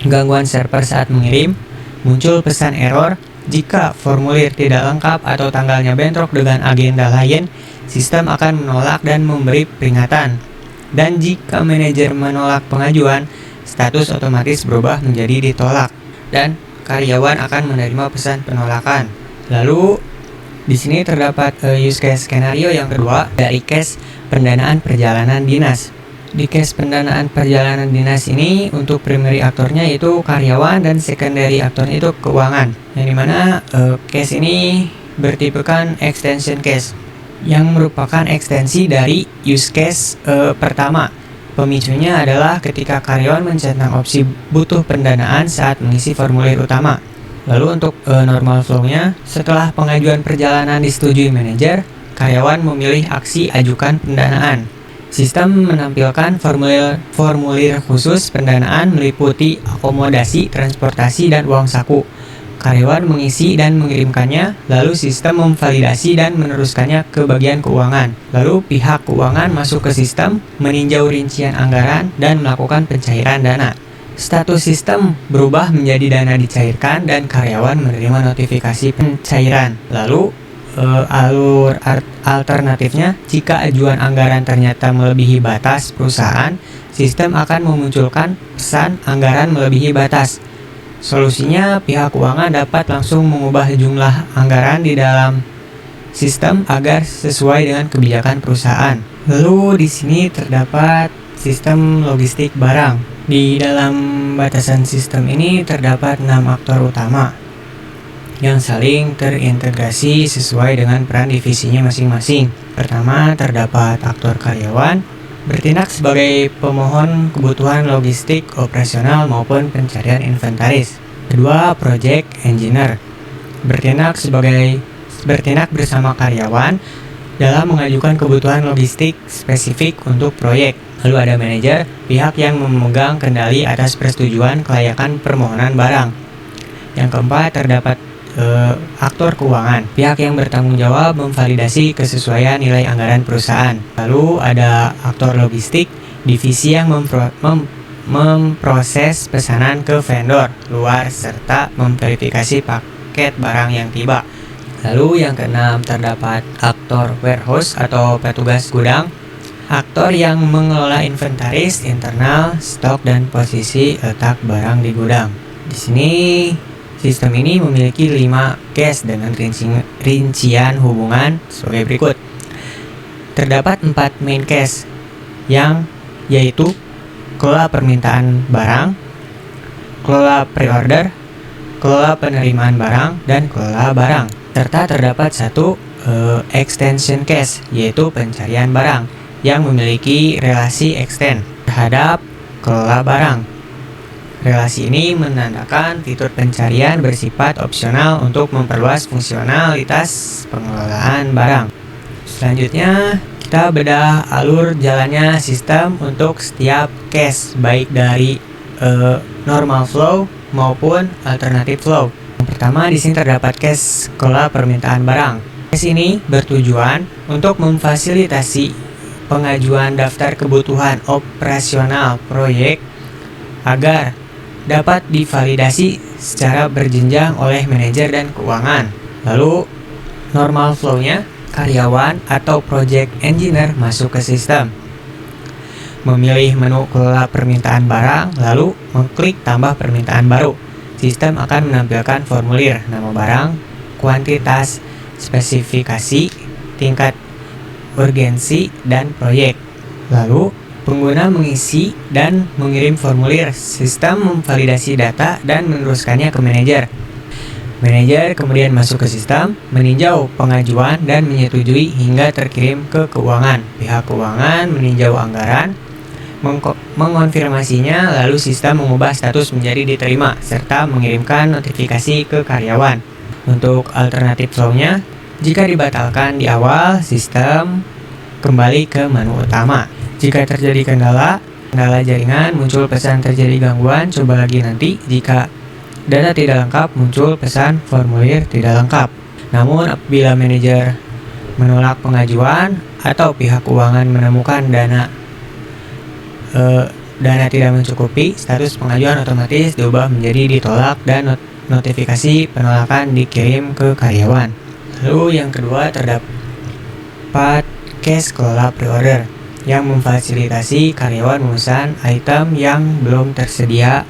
gangguan server saat mengirim, muncul pesan error. Jika formulir tidak lengkap atau tanggalnya bentrok dengan agenda lain, sistem akan menolak dan memberi peringatan. Dan jika manajer menolak pengajuan, status otomatis berubah menjadi ditolak dan karyawan akan menerima pesan penolakan. Lalu di sini terdapat use case skenario yang kedua dari case pendanaan perjalanan dinas. Di case pendanaan perjalanan dinas ini untuk primary aktornya itu karyawan dan secondary aktornya itu keuangan. Yang dimana case ini bertipekan extension case yang merupakan ekstensi dari use case pertama. Pemicunya adalah ketika karyawan mencentang opsi butuh pendanaan saat mengisi formulir utama. Lalu untuk normal flow-nya, setelah pengajuan perjalanan disetujui manajer, karyawan memilih aksi ajukan pendanaan. Sistem menampilkan formulir khusus pendanaan meliputi akomodasi, transportasi, dan uang saku. Karyawan mengisi dan mengirimkannya, lalu sistem memvalidasi dan meneruskannya ke bagian keuangan. Lalu pihak keuangan masuk ke sistem, meninjau rincian anggaran, dan melakukan pencairan dana. Status sistem berubah menjadi dana dicairkan dan karyawan menerima notifikasi pencairan. Lalu alur alternatifnya, jika ajuan anggaran ternyata melebihi batas perusahaan, sistem akan memunculkan pesan anggaran melebihi batas. Solusinya, pihak keuangan dapat langsung mengubah jumlah anggaran di dalam sistem agar sesuai dengan kebijakan perusahaan. Lalu di sini terdapat sistem logistik barang. Di dalam batasan sistem ini terdapat 6 aktor utama yang saling terintegrasi sesuai dengan peran divisinya masing-masing. Pertama, terdapat aktor karyawan, bertindak sebagai pemohon kebutuhan logistik operasional maupun pencarian inventaris. Kedua, project engineer, bertindak bersama karyawan dalam mengajukan kebutuhan logistik spesifik untuk proyek. Lalu ada manajer, pihak yang memegang kendali atas persetujuan kelayakan permohonan barang. Yang keempat, terdapat aktor keuangan, pihak yang bertanggung jawab memvalidasi kesesuaian nilai anggaran perusahaan. Lalu ada aktor logistik, divisi yang memproses pesanan ke vendor luar serta memverifikasi paket barang yang tiba. Lalu yang keenam, terdapat aktor warehouse atau petugas gudang, aktor yang mengelola inventaris internal, stok dan posisi letak barang di gudang. Di sini sistem ini memiliki 5 case dengan rincian hubungan sebagai berikut. Terdapat 4 main case yaitu kelola permintaan barang, kelola pre-order, kelola penerimaan barang, dan kelola barang. Serta terdapat satu extension case yaitu pencarian barang yang memiliki relasi extend terhadap kelola barang. Relasi ini menandakan fitur pencarian bersifat opsional untuk memperluas fungsionalitas pengelolaan barang. Selanjutnya, kita bedah alur jalannya sistem untuk setiap case, baik dari normal flow maupun alternative flow. Yang pertama, di sini terdapat case kelola permintaan barang. Case ini bertujuan untuk memfasilitasi pengajuan daftar kebutuhan operasional proyek agar dapat divalidasi secara berjenjang oleh manajer dan keuangan. Lalu normal flow-nya, karyawan atau project engineer masuk ke sistem, memilih menu kelola permintaan barang, lalu mengklik tambah permintaan baru. Sistem akan menampilkan formulir nama barang, kuantitas, spesifikasi, tingkat urgensi, dan proyek. Lalu pengguna mengisi dan mengirim formulir, sistem memvalidasi data dan meneruskannya ke manajer. Manajer kemudian masuk ke sistem, meninjau pengajuan dan menyetujui hingga terkirim ke keuangan. Pihak keuangan meninjau anggaran, mengonfirmasinya, lalu sistem mengubah status menjadi diterima serta mengirimkan notifikasi ke karyawan. Untuk alternatif flow-nya, jika dibatalkan di awal, sistem kembali ke menu utama. Jika terjadi kendala jaringan, muncul pesan terjadi gangguan, coba lagi nanti. Jika data tidak lengkap, muncul pesan formulir tidak lengkap. Namun apabila manajer menolak pengajuan atau pihak keuangan menemukan dana tidak mencukupi, status pengajuan otomatis diubah menjadi ditolak dan notifikasi penolakan dikirim ke karyawan. Lalu yang kedua, terdapat case kelola pre-order yang memfasilitasi karyawan memesan item yang belum tersedia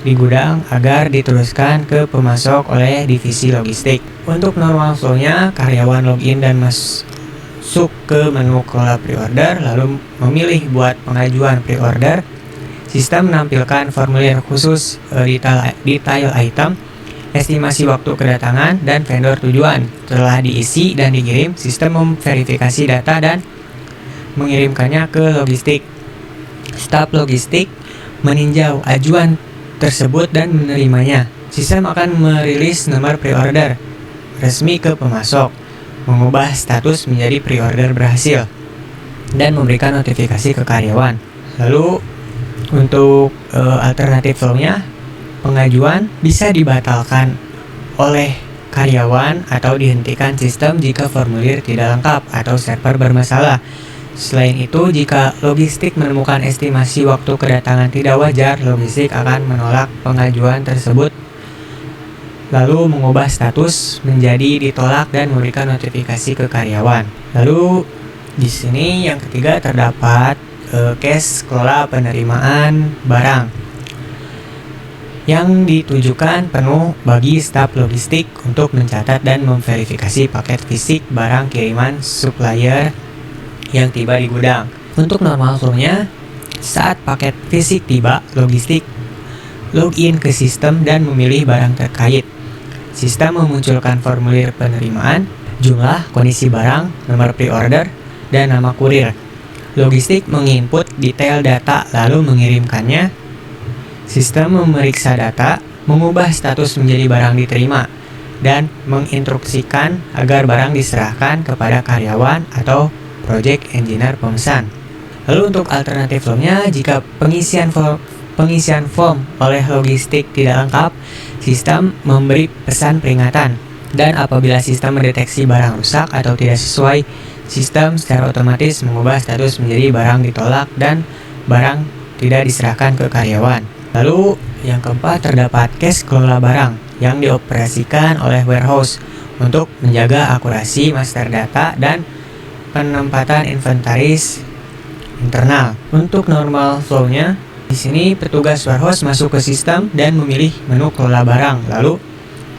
di gudang agar diteruskan ke pemasok oleh divisi logistik. Untuk normal flow-nya, karyawan login dan masuk ke menu kelola pre-order, lalu memilih buat pengajuan pre-order. Sistem menampilkan formulir khusus detail item, estimasi waktu kedatangan, dan vendor tujuan. Setelah diisi dan dikirim, sistem memverifikasi data dan mengirimkannya ke logistik. Staf logistik meninjau ajuan tersebut dan menerimanya. Sistem akan merilis nomor pre-order resmi ke pemasok, mengubah status menjadi pre-order berhasil, dan memberikan notifikasi ke karyawan. Lalu untuk alternatif flow-nya, pengajuan bisa dibatalkan oleh karyawan atau dihentikan sistem jika formulir tidak lengkap atau server bermasalah. Selain itu, jika logistik menemukan estimasi waktu kedatangan tidak wajar, logistik akan menolak pengajuan tersebut, lalu mengubah status menjadi ditolak dan memberikan notifikasi ke karyawan. Lalu di sini yang ketiga, terdapat case kelola penerimaan barang yang ditujukan penuh bagi staf logistik untuk mencatat dan memverifikasi paket fisik barang kiriman supplier yang tiba di gudang. Untuk normal flow-nya, saat paket fisik tiba, logistik login ke sistem dan memilih barang terkait. Sistem memunculkan formulir penerimaan, jumlah, kondisi barang, nomor pre-order, dan nama kurir. Logistik menginput detail data lalu mengirimkannya. Sistem memeriksa data, mengubah status menjadi barang diterima, dan menginstruksikan agar barang diserahkan kepada karyawan atau project engineer pemesan. Lalu untuk alternatif flow-nya, jika pengisian form oleh logistik tidak lengkap, sistem memberi pesan peringatan. Dan apabila sistem mendeteksi barang rusak atau tidak sesuai, sistem secara otomatis mengubah status menjadi barang ditolak dan barang tidak diserahkan ke karyawan. Lalu yang keempat, terdapat cache kelola barang yang dioperasikan oleh warehouse untuk menjaga akurasi master data dan penempatan inventaris internal. Untuk normal flow-nya, di sini petugas warehouse masuk ke sistem dan memilih menu kelola barang, lalu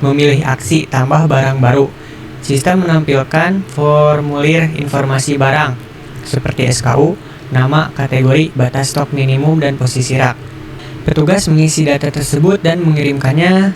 memilih aksi tambah barang baru. Sistem menampilkan formulir informasi barang seperti SKU, nama, kategori, batas stok minimum, dan posisi rak. Petugas mengisi data tersebut dan mengirimkannya.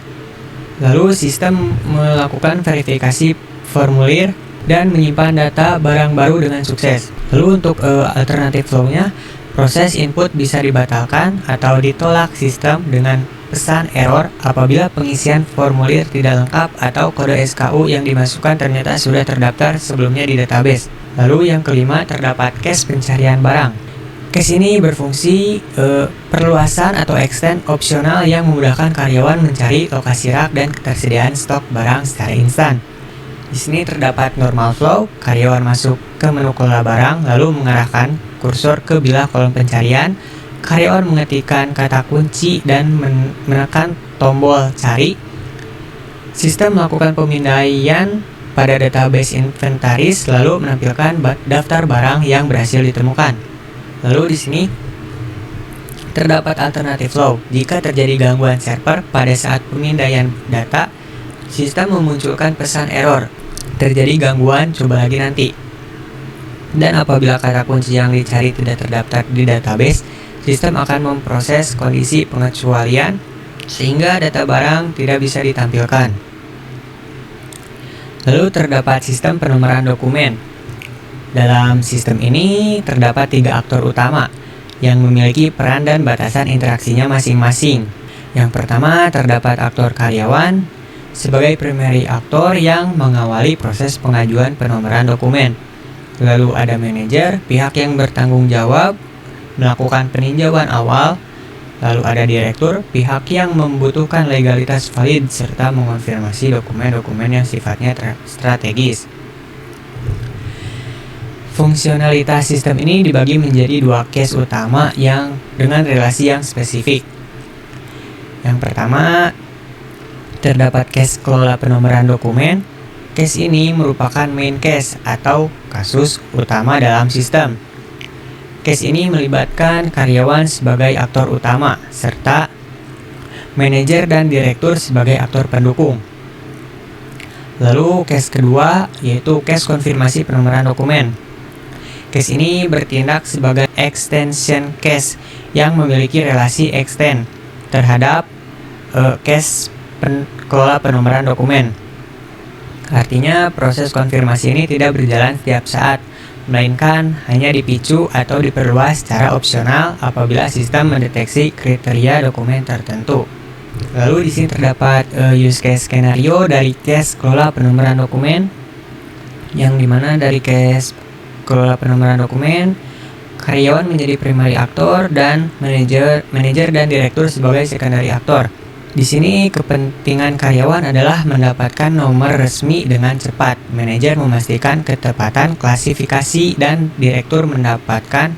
Lalu sistem melakukan verifikasi formulir dan menyimpan data barang baru dengan sukses. Lalu untuk alternatif flow-nya, proses input bisa dibatalkan atau ditolak sistem dengan pesan error apabila pengisian formulir tidak lengkap atau kode SKU yang dimasukkan ternyata sudah terdaftar sebelumnya di database. Lalu yang kelima, terdapat cache pencarian barang. Cache ini berfungsi perluasan atau extend opsional yang memudahkan karyawan mencari lokasi rak dan ketersediaan stok barang secara instan. Di sini terdapat normal flow, karyawan masuk ke menu kelola barang lalu mengarahkan kursor ke bilah kolom pencarian. Karyawan mengetikkan kata kunci dan menekan tombol cari. Sistem melakukan pemindaian pada database inventaris lalu menampilkan daftar barang yang berhasil ditemukan. Lalu di sini terdapat alternatif flow. Jika terjadi gangguan server pada saat pemindaian data, sistem memunculkan pesan error. Terjadi gangguan, coba lagi nanti. Dan apabila kata kunci yang dicari tidak terdaftar di database, sistem akan memproses kondisi pengecualian sehingga data barang tidak bisa ditampilkan. Lalu terdapat sistem penomoran dokumen. Dalam sistem ini terdapat 3 aktor utama yang memiliki peran dan batasan interaksinya masing-masing. Yang pertama, terdapat aktor karyawan sebagai primary aktor yang mengawali proses pengajuan penomoran dokumen. Lalu ada manajer, pihak yang bertanggung jawab melakukan peninjauan awal. Lalu ada direktur, pihak yang membutuhkan legalitas valid serta mengonfirmasi dokumen-dokumen yang sifatnya strategis. Fungsionalitas sistem ini dibagi menjadi 2 case utama yang dengan relasi yang spesifik. Yang pertama, terdapat case kelola penomoran dokumen. Case ini merupakan main case atau kasus utama dalam sistem. Case ini melibatkan karyawan sebagai aktor utama, serta manajer dan direktur sebagai aktor pendukung. Lalu case kedua yaitu case konfirmasi penomoran dokumen. Case ini bertindak sebagai extension case yang memiliki relasi extend terhadap case kelola penomoran dokumen. Artinya proses konfirmasi ini tidak berjalan setiap saat, melainkan hanya dipicu atau diperluas secara opsional apabila sistem mendeteksi kriteria dokumen tertentu. Lalu di sini terdapat use case skenario dari case kelola penomoran dokumen, yang dimana dari case kelola penomoran dokumen, karyawan menjadi primary aktor dan manajer dan direktur sebagai secondary aktor. Di sini kepentingan karyawan adalah mendapatkan nomor resmi dengan cepat. Manajer memastikan ketepatan klasifikasi dan direktur mendapatkan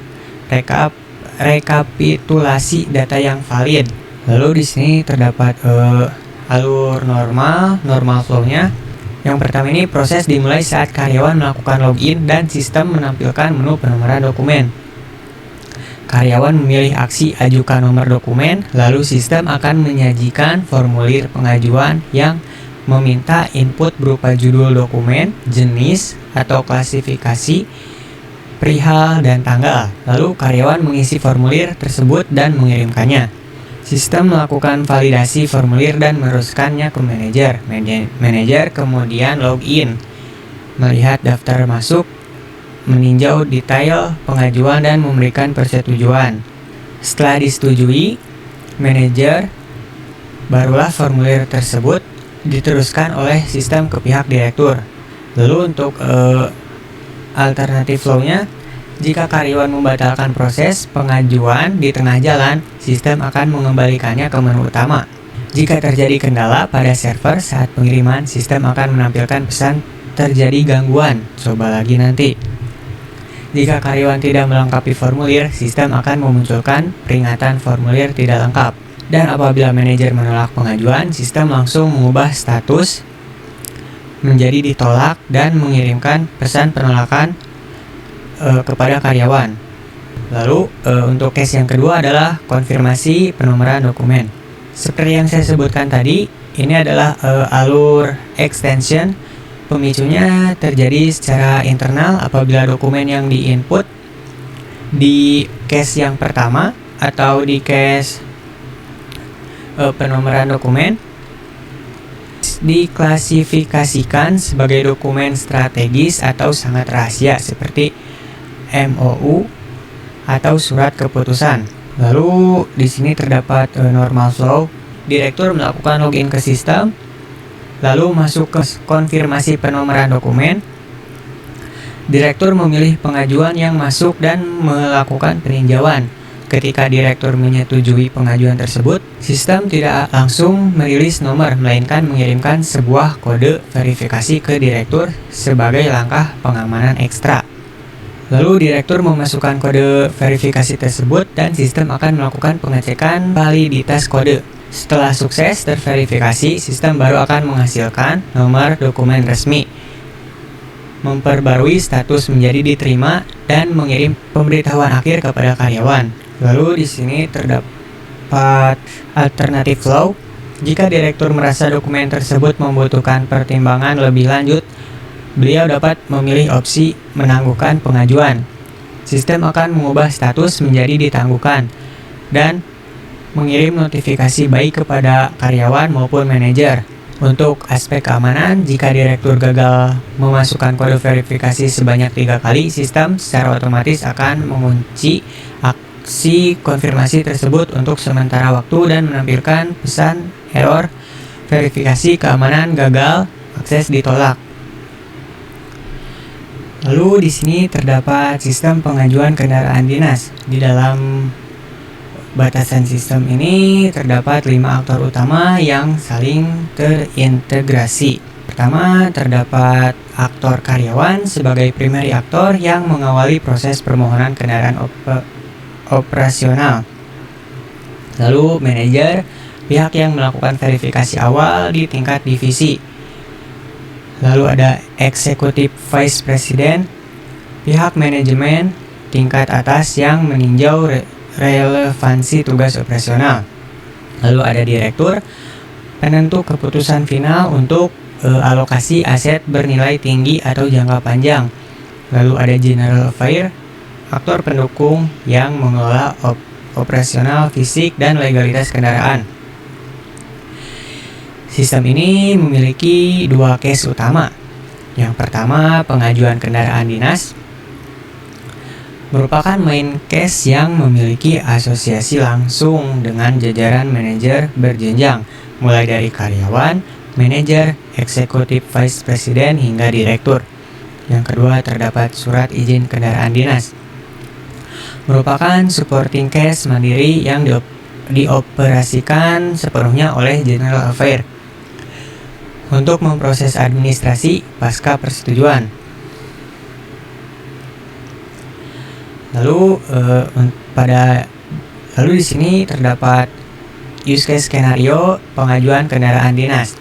rekapitulasi data yang valid. Lalu di sini terdapat alur normal flow-nya. Yang pertama ini proses dimulai saat karyawan melakukan login dan sistem menampilkan menu penomoran dokumen. Karyawan memilih aksi ajukan nomor dokumen, lalu sistem akan menyajikan formulir pengajuan yang meminta input berupa judul dokumen, jenis atau klasifikasi, perihal, dan tanggal. Lalu karyawan mengisi formulir tersebut dan mengirimkannya. Sistem melakukan validasi formulir dan meneruskannya ke manajer. Manajer kemudian login, melihat daftar masuk meninjau detail pengajuan dan memberikan persetujuan. Setelah disetujui, manajer barulah formulir tersebut diteruskan oleh sistem ke pihak direktur. Lalu untuk alternatif flow-nya, jika karyawan membatalkan proses pengajuan di tengah jalan, sistem akan mengembalikannya ke menu utama. Jika terjadi kendala pada server saat pengiriman, sistem akan menampilkan pesan terjadi gangguan, coba lagi nanti. Jika karyawan tidak melengkapi formulir, sistem akan memunculkan peringatan formulir tidak lengkap. Dan apabila manajer menolak pengajuan, sistem langsung mengubah status menjadi ditolak dan mengirimkan pesan penolakan kepada karyawan. Lalu untuk case yang kedua adalah konfirmasi penomoran dokumen. Seperti yang saya sebutkan tadi, ini adalah alur extension. Pemicunya terjadi secara internal apabila dokumen yang di-input di case yang pertama atau di case penomoran dokumen diklasifikasikan sebagai dokumen strategis atau sangat rahasia seperti MOU atau surat keputusan. Lalu di sini terdapat normal flow. Direktur melakukan login ke sistem, lalu masuk ke konfirmasi penomoran dokumen. Direktur memilih pengajuan yang masuk dan melakukan peninjauan. Ketika direktur menyetujui pengajuan tersebut, sistem tidak langsung merilis nomor, melainkan mengirimkan sebuah kode verifikasi ke direktur sebagai langkah pengamanan ekstra. Lalu direktur memasukkan kode verifikasi tersebut dan sistem akan melakukan pengecekan validitas kode. Setelah sukses terverifikasi, sistem baru akan menghasilkan nomor dokumen resmi, memperbarui status menjadi diterima, dan mengirim pemberitahuan akhir kepada karyawan. Lalu di sini terdapat alternatif flow. Jika direktur merasa dokumen tersebut membutuhkan pertimbangan lebih lanjut, beliau dapat memilih opsi menangguhkan pengajuan. Sistem akan mengubah status menjadi ditangguhkan dan mengirim notifikasi baik kepada karyawan maupun manajer. Untuk aspek keamanan, jika direktur gagal memasukkan kode verifikasi sebanyak 3 kali, sistem secara otomatis akan mengunci aksi konfirmasi tersebut untuk sementara waktu dan menampilkan pesan error verifikasi keamanan gagal, akses ditolak. Lalu di sini terdapat sistem pengajuan kendaraan dinas. Di dalam batasan sistem ini terdapat 5 aktor utama yang saling terintegrasi. Pertama, terdapat aktor karyawan sebagai primary aktor yang mengawali proses permohonan kendaraan operasional. Lalu manajer, pihak yang melakukan verifikasi awal di tingkat divisi. Lalu ada executive vice president, pihak manajemen tingkat atas yang meninjau relevansi tugas operasional. Lalu ada direktur, penentu keputusan final untuk alokasi aset bernilai tinggi atau jangka panjang. Lalu ada general affair, aktor pendukung yang mengelola operasional fisik dan legalitas kendaraan. Sistem ini memiliki 2 case utama. Yang pertama, pengajuan kendaraan dinas merupakan main case yang memiliki asosiasi langsung dengan jajaran manajer berjenjang, mulai dari karyawan, manajer, eksekutif vice president hingga direktur. Yang kedua, terdapat surat izin kendaraan dinas. Merupakan supporting case mandiri yang dioperasikan sepenuhnya oleh General Affair untuk memproses administrasi pasca persetujuan. Lalu di sini terdapat use case skenario pengajuan kendaraan dinas.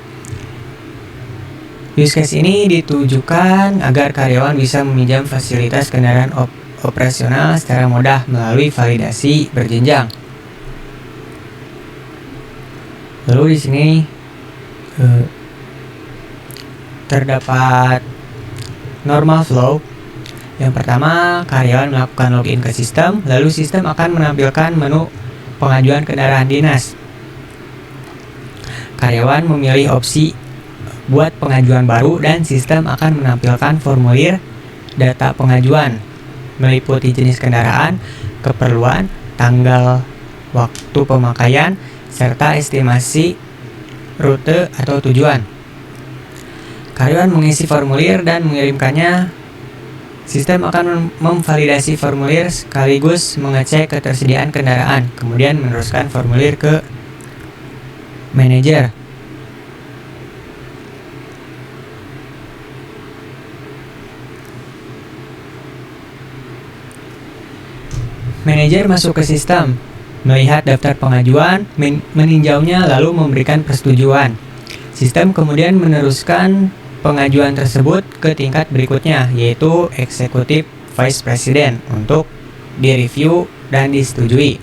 Use case ini ditujukan agar karyawan bisa meminjam fasilitas kendaraan operasional secara mudah melalui validasi berjenjang. Lalu di sini terdapat normal flow. Yang pertama, karyawan melakukan login ke sistem, lalu sistem akan menampilkan menu pengajuan kendaraan dinas. Karyawan memilih opsi buat pengajuan baru dan sistem akan menampilkan formulir data pengajuan, meliputi jenis kendaraan, keperluan, tanggal, waktu pemakaian, serta estimasi rute atau tujuan. Karyawan mengisi formulir dan mengirimkannya. Sistem akan memvalidasi formulir sekaligus mengecek ketersediaan kendaraan, kemudian meneruskan formulir ke manajer. Manajer masuk ke sistem, melihat daftar pengajuan, meninjaunya lalu memberikan persetujuan. Sistem kemudian meneruskan pengajuan tersebut ke tingkat berikutnya, yaitu Executive Vice President untuk direview dan disetujui.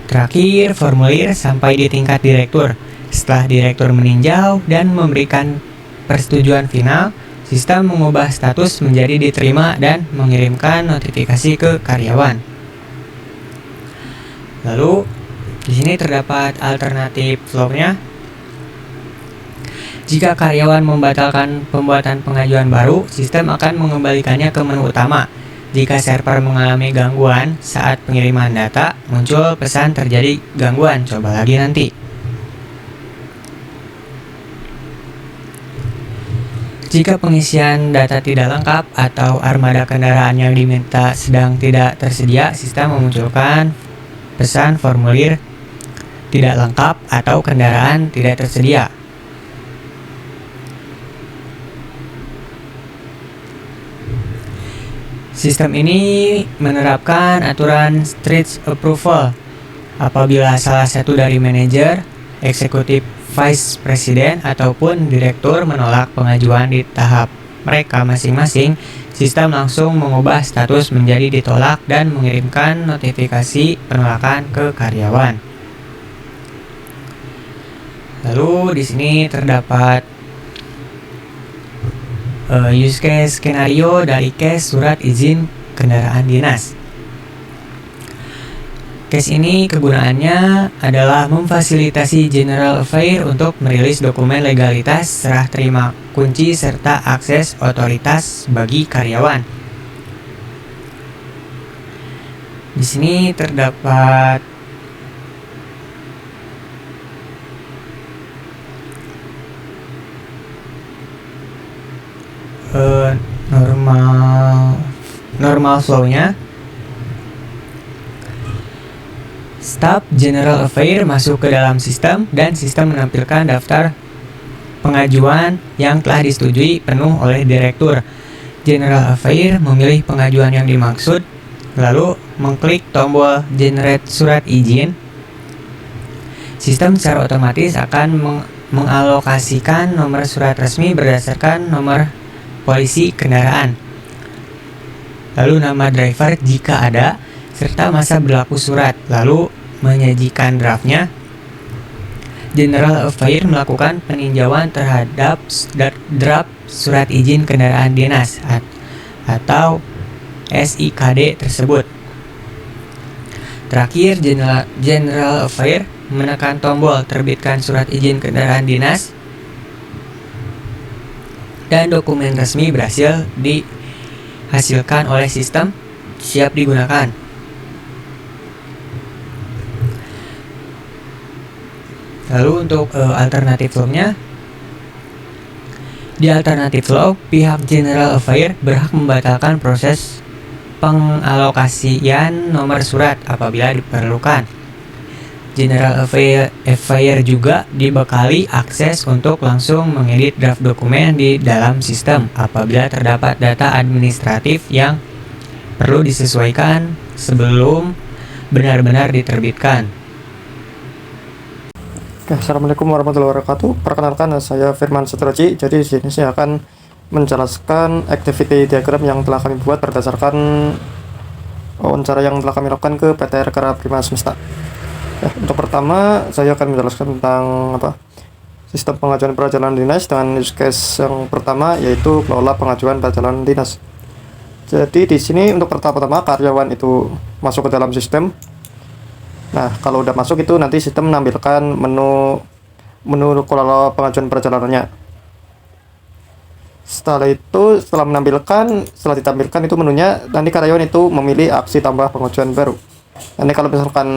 Terakhir, formulir sampai di tingkat direktur. Setelah direktur meninjau dan memberikan persetujuan final, sistem mengubah status menjadi diterima dan mengirimkan notifikasi ke karyawan. Lalu, di sini terdapat alternatif flow-nya. Jika karyawan membatalkan pembuatan pengajuan baru, sistem akan mengembalikannya ke menu utama. Jika server mengalami gangguan saat pengiriman data, muncul pesan terjadi gangguan, coba lagi nanti. Jika pengisian data tidak lengkap atau armada kendaraan yang diminta sedang tidak tersedia, sistem memunculkan pesan formulir tidak lengkap atau kendaraan tidak tersedia. Sistem ini menerapkan aturan strict approval. Apabila salah satu dari manajer, eksekutif Vice President ataupun Direktur menolak pengajuan di tahap mereka masing-masing, sistem langsung mengubah status menjadi ditolak dan mengirimkan notifikasi penolakan ke karyawan. Lalu di sini terdapat use case skenario dari case surat izin kendaraan dinas. Case ini kegunaannya adalah memfasilitasi General Affair untuk merilis dokumen legalitas, serah terima kunci, serta akses otoritas bagi karyawan. Di sini terdapat normal flow-nya. Staf General Affair masuk ke dalam sistem dan sistem menampilkan daftar pengajuan yang telah disetujui penuh oleh direktur. General Affair memilih pengajuan yang dimaksud, lalu mengklik tombol Generate Surat Izin. Sistem secara otomatis akan mengalokasikan nomor surat resmi berdasarkan nomor polisi kendaraan, lalu nama driver jika ada, serta masa berlaku surat, lalu menyajikan draftnya. General Affair melakukan peninjauan terhadap draft surat izin kendaraan dinas atau SIKD tersebut. Terakhir, General Affair menekan tombol terbitkan surat izin kendaraan dinas dan dokumen resmi berhasil dihasilkan oleh sistem, siap digunakan. Lalu untuk alternatif flow-nya, di alternatif flow, pihak General Affair berhak membatalkan proses pengalokasian nomor surat apabila diperlukan. General Affair juga dibekali akses untuk langsung mengedit draft dokumen di dalam sistem apabila terdapat data administratif yang perlu disesuaikan sebelum benar-benar diterbitkan. Oke, Assalamualaikum warahmatullahi wabarakatuh. Perkenalkan, saya Firman Setroji. Jadi di sini saya akan menjelaskan activity diagram yang telah kami buat berdasarkan wawancara yang telah kami lakukan ke PT Rekara Prima Semesta. Untuk pertama, saya akan menjelaskan tentang sistem pengajuan perjalanan dinas dengan use case yang pertama, yaitu kelola pengajuan perjalanan dinas. Jadi di sini untuk pertama-tama karyawan itu masuk ke dalam sistem. Nah, kalau udah masuk itu nanti sistem menampilkan menu kelola pengajuan perjalanannya. Setelah ditampilkan itu menunya, nanti karyawan itu memilih aksi tambah pengajuan baru. Nanti kalau misalkan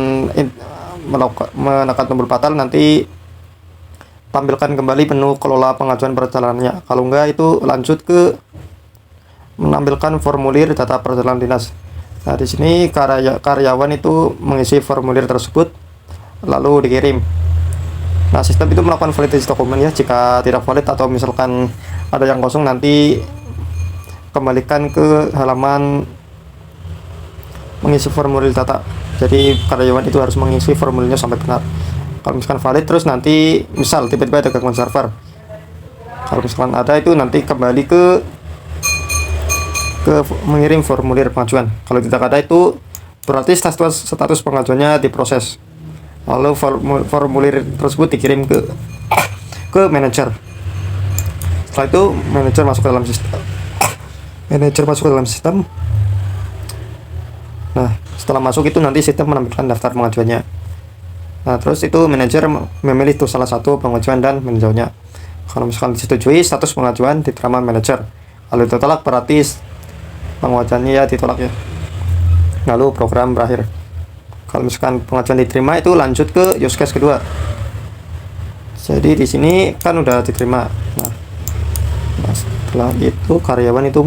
menekan tombol batal, nanti tampilkan kembali menu kelola pengajuan perjalanannya. Kalau enggak, itu lanjut ke menampilkan formulir data perjalanan dinas. Nah, di sini karyawan itu mengisi formulir tersebut lalu dikirim. Nah, sistem itu melakukan validasi dokumen ya. Jika tidak valid atau misalkan ada yang kosong, nanti kembalikan ke halaman mengisi formulir data. Jadi karyawan itu harus mengisi formulirnya sampai benar. Kalau misalkan valid, terus nanti misal tiba-tiba ada gangguan server, kalau misalkan ada, itu nanti kembali ke mengirim formulir pengajuan. Kalau tidak ada, itu berarti status pengajuannya diproses. Lalu formulir tersebut dikirim ke manajer. Setelah itu manajer masuk ke dalam sistem. Nah, setelah masuk itu nanti sistem menampilkan daftar pengajuannya. Nah, terus itu manajer memilih tuh salah satu pengajuan dan meninjaunya. Kalau misalkan disetujui, status pengajuan diterima manajer. Lalu ditolak, berarti pengajuannya ya ditolak ya. Lalu program berakhir. Kalau misalkan pengajuan diterima, itu lanjut ke use case kedua. Jadi di sini kan udah diterima. Nah, setelah itu karyawan itu,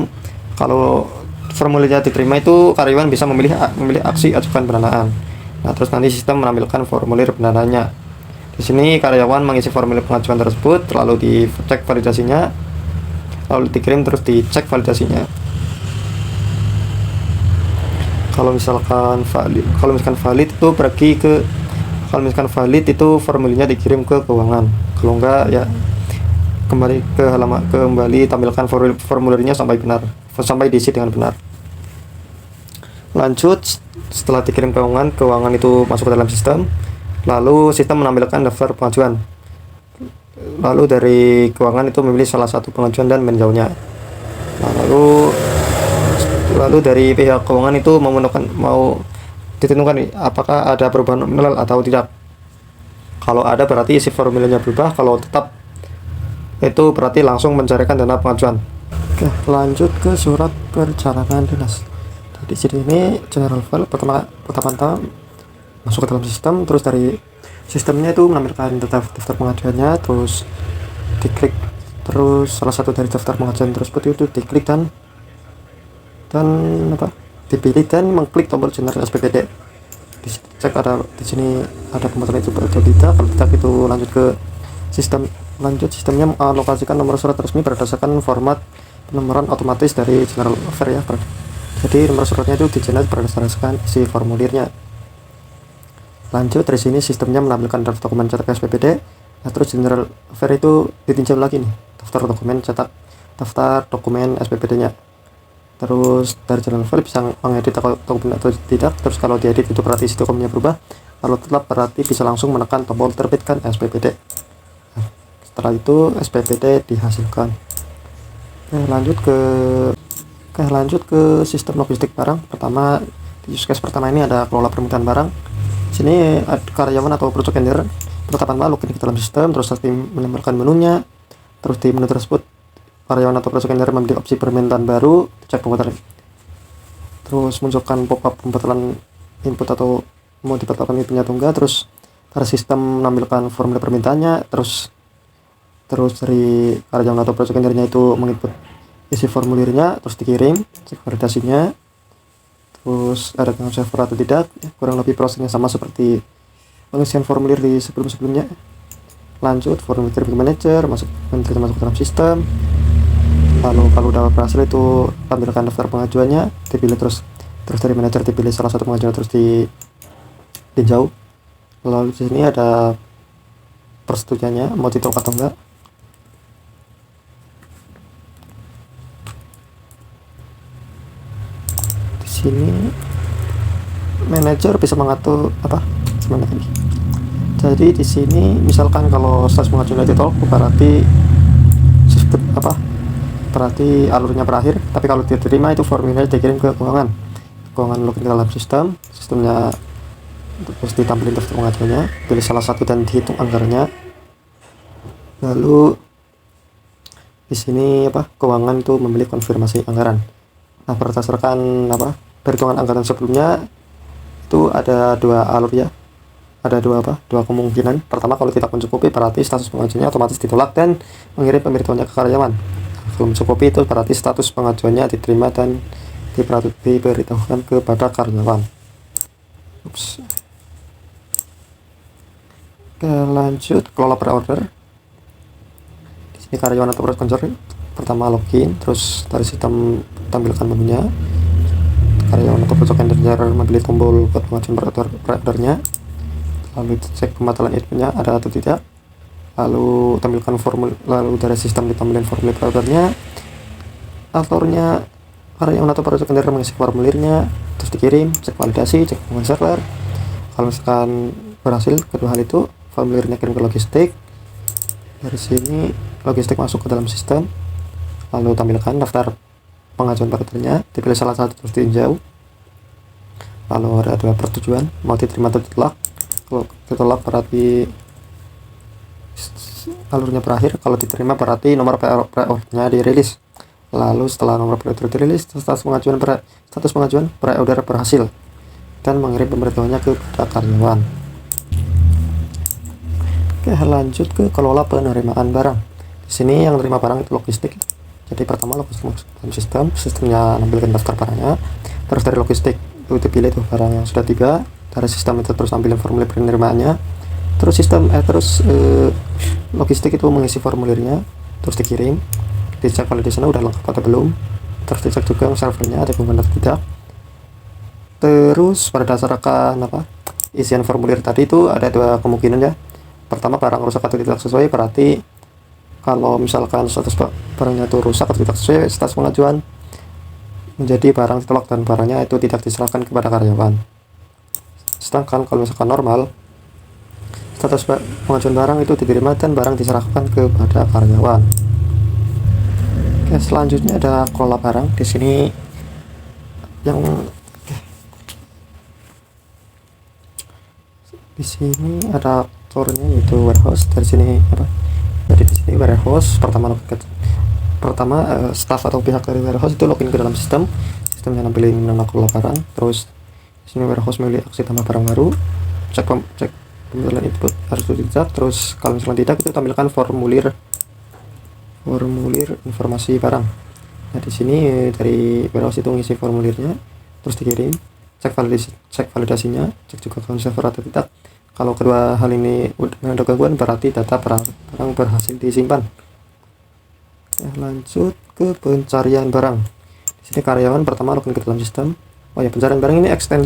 kalau formulirnya diterima, itu karyawan bisa memilih aksi ajukan pendanaan. Nah, terus nanti sistem menampilkan formulir pendanaannya. Di sini karyawan mengisi formulir pengajuan tersebut, lalu dicek validasinya, lalu dikirim terus dicek validasinya. Kalau misalkan valid itu pergi ke, kalau misalkan valid itu formulirnya dikirim ke keuangan. Kalau enggak ya kembali ke halaman, kembali tampilkan formulirnya sampai diisi dengan benar. Lanjut, setelah dikirim keuangan itu masuk ke dalam sistem, lalu sistem menampilkan daftar pengajuan. Lalu dari keuangan itu memilih salah satu pengajuan dan meninjaunya. Nah, lalu dari pihak keuangan itu mau ditentukan apakah ada perubahan nominal atau tidak. Kalau ada, berarti isi formulirnya berubah. Kalau tetap, itu berarti langsung mencarikan dana pengajuan. Oke, lanjut ke surat perjalanan dinas. Di sini general file pertama masuk ke dalam sistem, terus dari sistemnya itu menampilkan daftar pengajuannya, terus diklik, terus salah satu dari daftar pengajuan tersebut itu diklik dan dipilih dan mengklik tombol general SPPD. Dicek di sini ada pembuatan itu atau tidak. Kalau tidak, itu lanjut ke sistem. Sistemnya mengalokasikan nomor surat resmi berdasarkan format penomoran otomatis dari general affair ya. Jadi nomor suratnya itu digenerate berdasarkan isi formulirnya. Lanjut, dari sini sistemnya menampilkan daftar dokumen cetak SPPD. Nah, terus general affair itu ditinjau lagi nih, daftar dokumen SPPD-nya. Terus dari general file bisa mengedit dokumen atau tidak. Terus kalau diedit, itu berarti isi dokumennya berubah. Kalau tetap, berarti bisa langsung menekan tombol terbitkan SPPD. Nah, setelah itu SPPD dihasilkan. Lanjut ke sistem logistik barang. Pertama, di use case pertama ini ada kelola permintaan barang. Di sini karyawan atau project engineer pertama login ke dalam sistem, terus menambahkan menunya. Terus di menu tersebut karyawan atau project engineer memilih opsi permintaan baru, cek pembatalan. Terus munculkan pop-up pembatalan input atau mau dibatalkan inputnya atau enggak. Terus dari sistem menampilkan formulir permintaannya. Terus dari karyawan atau project engineer itu menginput isi formulirnya, terus dikirim, cek validasinya, terus ada gangguan server atau tidak. Kurang lebih prosesnya sama seperti pengisian formulir di sebelumnya. Lanjut, formulir kirim ke manajer, masuk ke dalam sistem. Lalu kalau udah berhasil, itu tampilkan daftar pengajuannya, dipilih terus dari manajer dipilih salah satu pengajuan, terus ditinjau. Lalu di sini ada persetujuannya, mau ditolak atau enggak. Sini manajer bisa mengatur sebenarnya. Jadi di sini misalkan kalau status pengajuan ditolak, berarti berarti alurnya berakhir. Tapi kalau diterima, itu formulirnya dikirim ke keuangan login ke dalam sistemnya, terus ditampilkan daftar pengajuannya, pilih salah satu dan dihitung anggarannya. Lalu Di sini keuangan itu memilih konfirmasi anggaran. Nah, berdasarkan perhitungan anggaran sebelumnya itu ada dua alur ya. Ada dua kemungkinan. Pertama, kalau tidak mencukupi berarti status pengajuannya otomatis ditolak dan mengirim pemberitahuannya ke karyawan. Kalau mencukupi itu berarti status pengajuannya diterima dan diberitahukan kepada karyawan. Ups. Oke, lanjut kelola pre-order. Di sini karyawan atau project manager pertama login, terus dari sistem tampilkan menunya. Karyawan atau project manager memilih tombol buat pengajuan pre-ordernya. Lalu cek pembatalan inputnya ada atau tidak, lalu tampilkan formulir, lalu dari sistem ditampilkan formulir pre-ordernya. Autornya karyawan atau project manager mengisi formulirnya, terus dikirim, cek validasi, cek hubungan server. Kalau misalkan berhasil kedua hal itu, formulirnya kirim ke logistik. Dari sini logistik masuk ke dalam sistem, lalu tampilkan daftar pengajuan pre-ordernya, dipilih salah satu terus ditinjau. Lalu ada dua persetujuan, mau diterima atau ditolak. Kalau ditolak berarti alurnya berakhir, kalau diterima berarti nomor pre-ordernya dirilis. Lalu setelah nomor pre-order dirilis, status pengajuan pre-order berhasil dan mengirim pemberitahuannya kepada karyawan. Oke, lanjut ke kelola penerimaan barang. Di sini yang terima barang itu logistik. Jadi pertama logistik masuk dalam sistemnya nampilkan daftar barangnya, terus dari logistik itu dipilih tuh barang yang sudah tiba. Dari sistem itu terus ambilin formulir penerimaannya, terus logistik itu mengisi formulirnya, terus dikirim, dicek validasinya udah lengkap atau belum, terus dicek juga servernya ada gangguan atau tidak. Terus berdasarkan isian formulir tadi itu ada dua kemungkinan ya. Pertama, barang rusak atau tidak sesuai, berarti kalau misalkan status barangnya itu rusak atau tidak sesuai status pengajuan menjadi barang ditolak dan barangnya itu tidak diserahkan kepada karyawan. Sedangkan kalau misalkan normal, status pengajuan barang itu diterima dan barang diserahkan kepada karyawan. Oke, selanjutnya ada kelola barang. Di sini ada aktornya yaitu warehouse. Dari sini Jadi di sini warehouse pertama staff atau pihak dari warehouse itu login ke dalam sistemnya nampilin nama kelola barang. Terus sini warehouse memilih aksi tambah barang baru, cek pemilihan input harus tidak. Terus kalau misalnya tidak, itu tampilkan formulir informasi barang. Nah, di sini dari warehouse itu ngisi formulirnya, terus dikirim, cek validasinya, cek juga kalau server atau tidak. Kalau kedua hal ini ada gangguan, berarti data barang berhasil disimpan. Lanjut ke pencarian barang. Di sini karyawan pertama login ke dalam sistem. Oh ya, pencarian barang ini extend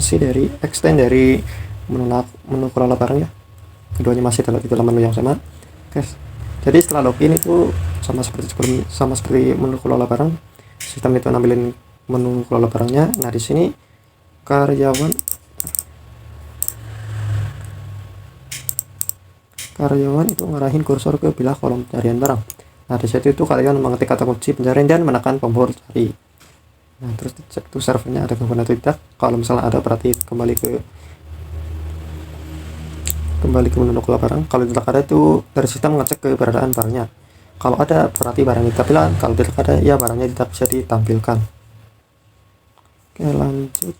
dari menu kelola barang ya. Keduanya masih di dalam menu yang sama. Oke. Jadi setelah login itu sama seperti menu kelola barang. Sistem itu nampilin menu kelola barangnya. Nah, di sini karyawan itu ngarahin kursor ke bilah kolom pencarian barang. Nah, di situ itu karyawan mengetik kata kunci pencarian dan menekan tombol cari. Nah, terus dicek tuh servernya ada gangguan atau tidak. Kalau misalnya ada, berarti kembali ke menu kelola barang. Kalau tidak ada, itu dari sistem ngecek keberadaan barangnya. Kalau ada, berarti barangnya ditampilkan. Kalau tidak ada, ya barangnya tidak bisa ditampilkan. Oke, lanjut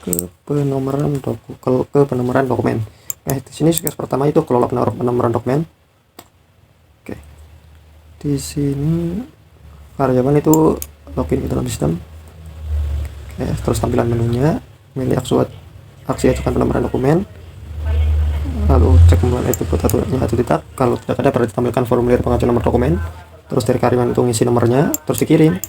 ke penomoran dokumen. Nah, di sini tugas pertama itu kelola penomoran dokumen. Oke, di sini karyawan itu login ke dalam sistem. Oke, terus tampilan menunya, milih aksi ajukan penomoran dokumen, lalu cek pembuatan itu atau tidak. Kalau tidak ada, berarti tampilkan formulir pengajuan nomor dokumen, terus dari karyawan itu ngisi nomornya, terus dikirim,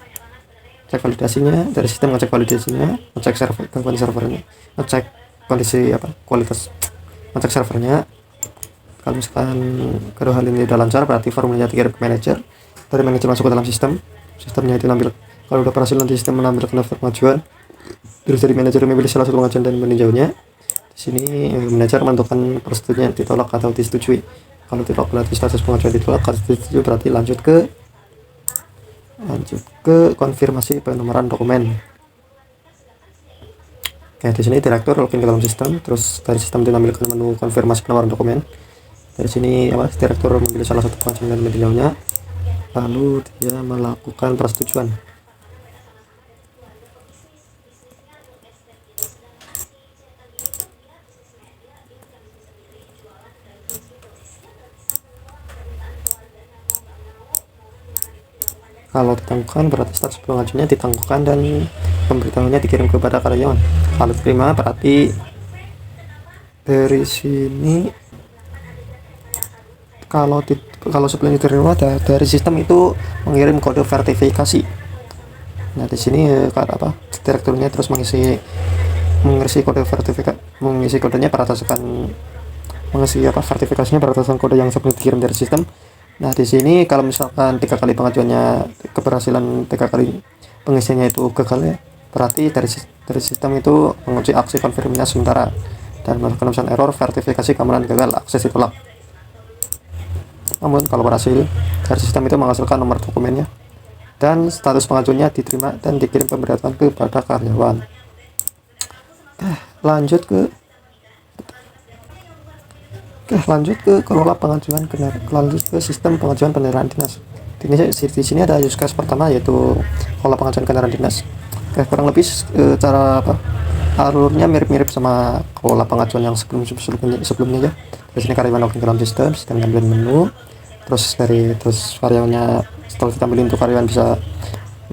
cek validasinya, dari sistem ngecek validasinya, ngecek gangguan servernya, ngecek kondisi kualitas, ngecek servernya. Kalau misalkan kedua hal ini udah lancar, berarti formulirnya dikirim ke manajer, dari manajer masuk ke dalam sistemnya itu nampil. Kalau udah berhasil, nanti sistem menampilkan daftar pengajuan, terus dari manajer memilih salah satu pengajuan dan meninjaunya. Di sini manajer menentukan persetujuan ditolak atau disetujui. Kalau ditolak berarti status pengajuan ditolak, kalau disetujui berarti lanjut ke konfirmasi penomoran dokumen. Oke, di sini direktur login ke dalam sistem, terus dari sistem ditampilkan menu konfirmasi penomoran dokumen. Dari sini direktur memilih salah satu pengajuan dan meninjaunya. lalu dia melakukan persetujuan. Kalau ditangguhkan berarti status pengajuannya ditangguhkan dan pemberitahuannya dikirim kepada karyawan. Kalau terima berarti dari sini kalau sebelum diterima dari sistem itu mengirim kode verifikasi. Nah di sini direkturnya terus mengisi kode mengisi kodenya berdasarkan verifikasinya berdasarkan kode yang sebelum dikirim dari sistem. Nah di sini kalau misalkan 3 kali pengajuannya keberhasilan 3 kali pengisiannya itu gagal ya, berarti dari sistem itu menguji aksi konfirmasi sementara, dan kalau misalkan error verifikasi keamanan gagal, akses ditolak. Namun kalau berhasil, dari sistem itu menghasilkan nomor dokumennya dan status pengajuannya diterima dan dikirim pemberitahuan kepada karyawan. Lanjut ke kelola pengajuan lanjut ke sistem pengajuan kendaraan dinas. Di sini ada use case pertama yaitu kelola pengajuan kendaraan dinas. Kurang lebih alurnya mirip-mirip sama kelola pengajuan yang sebelumnya ya. Di sini karyawan login dalam sistem ngambil menu, terus karyawannya setelah kita pilih untuk karyawan bisa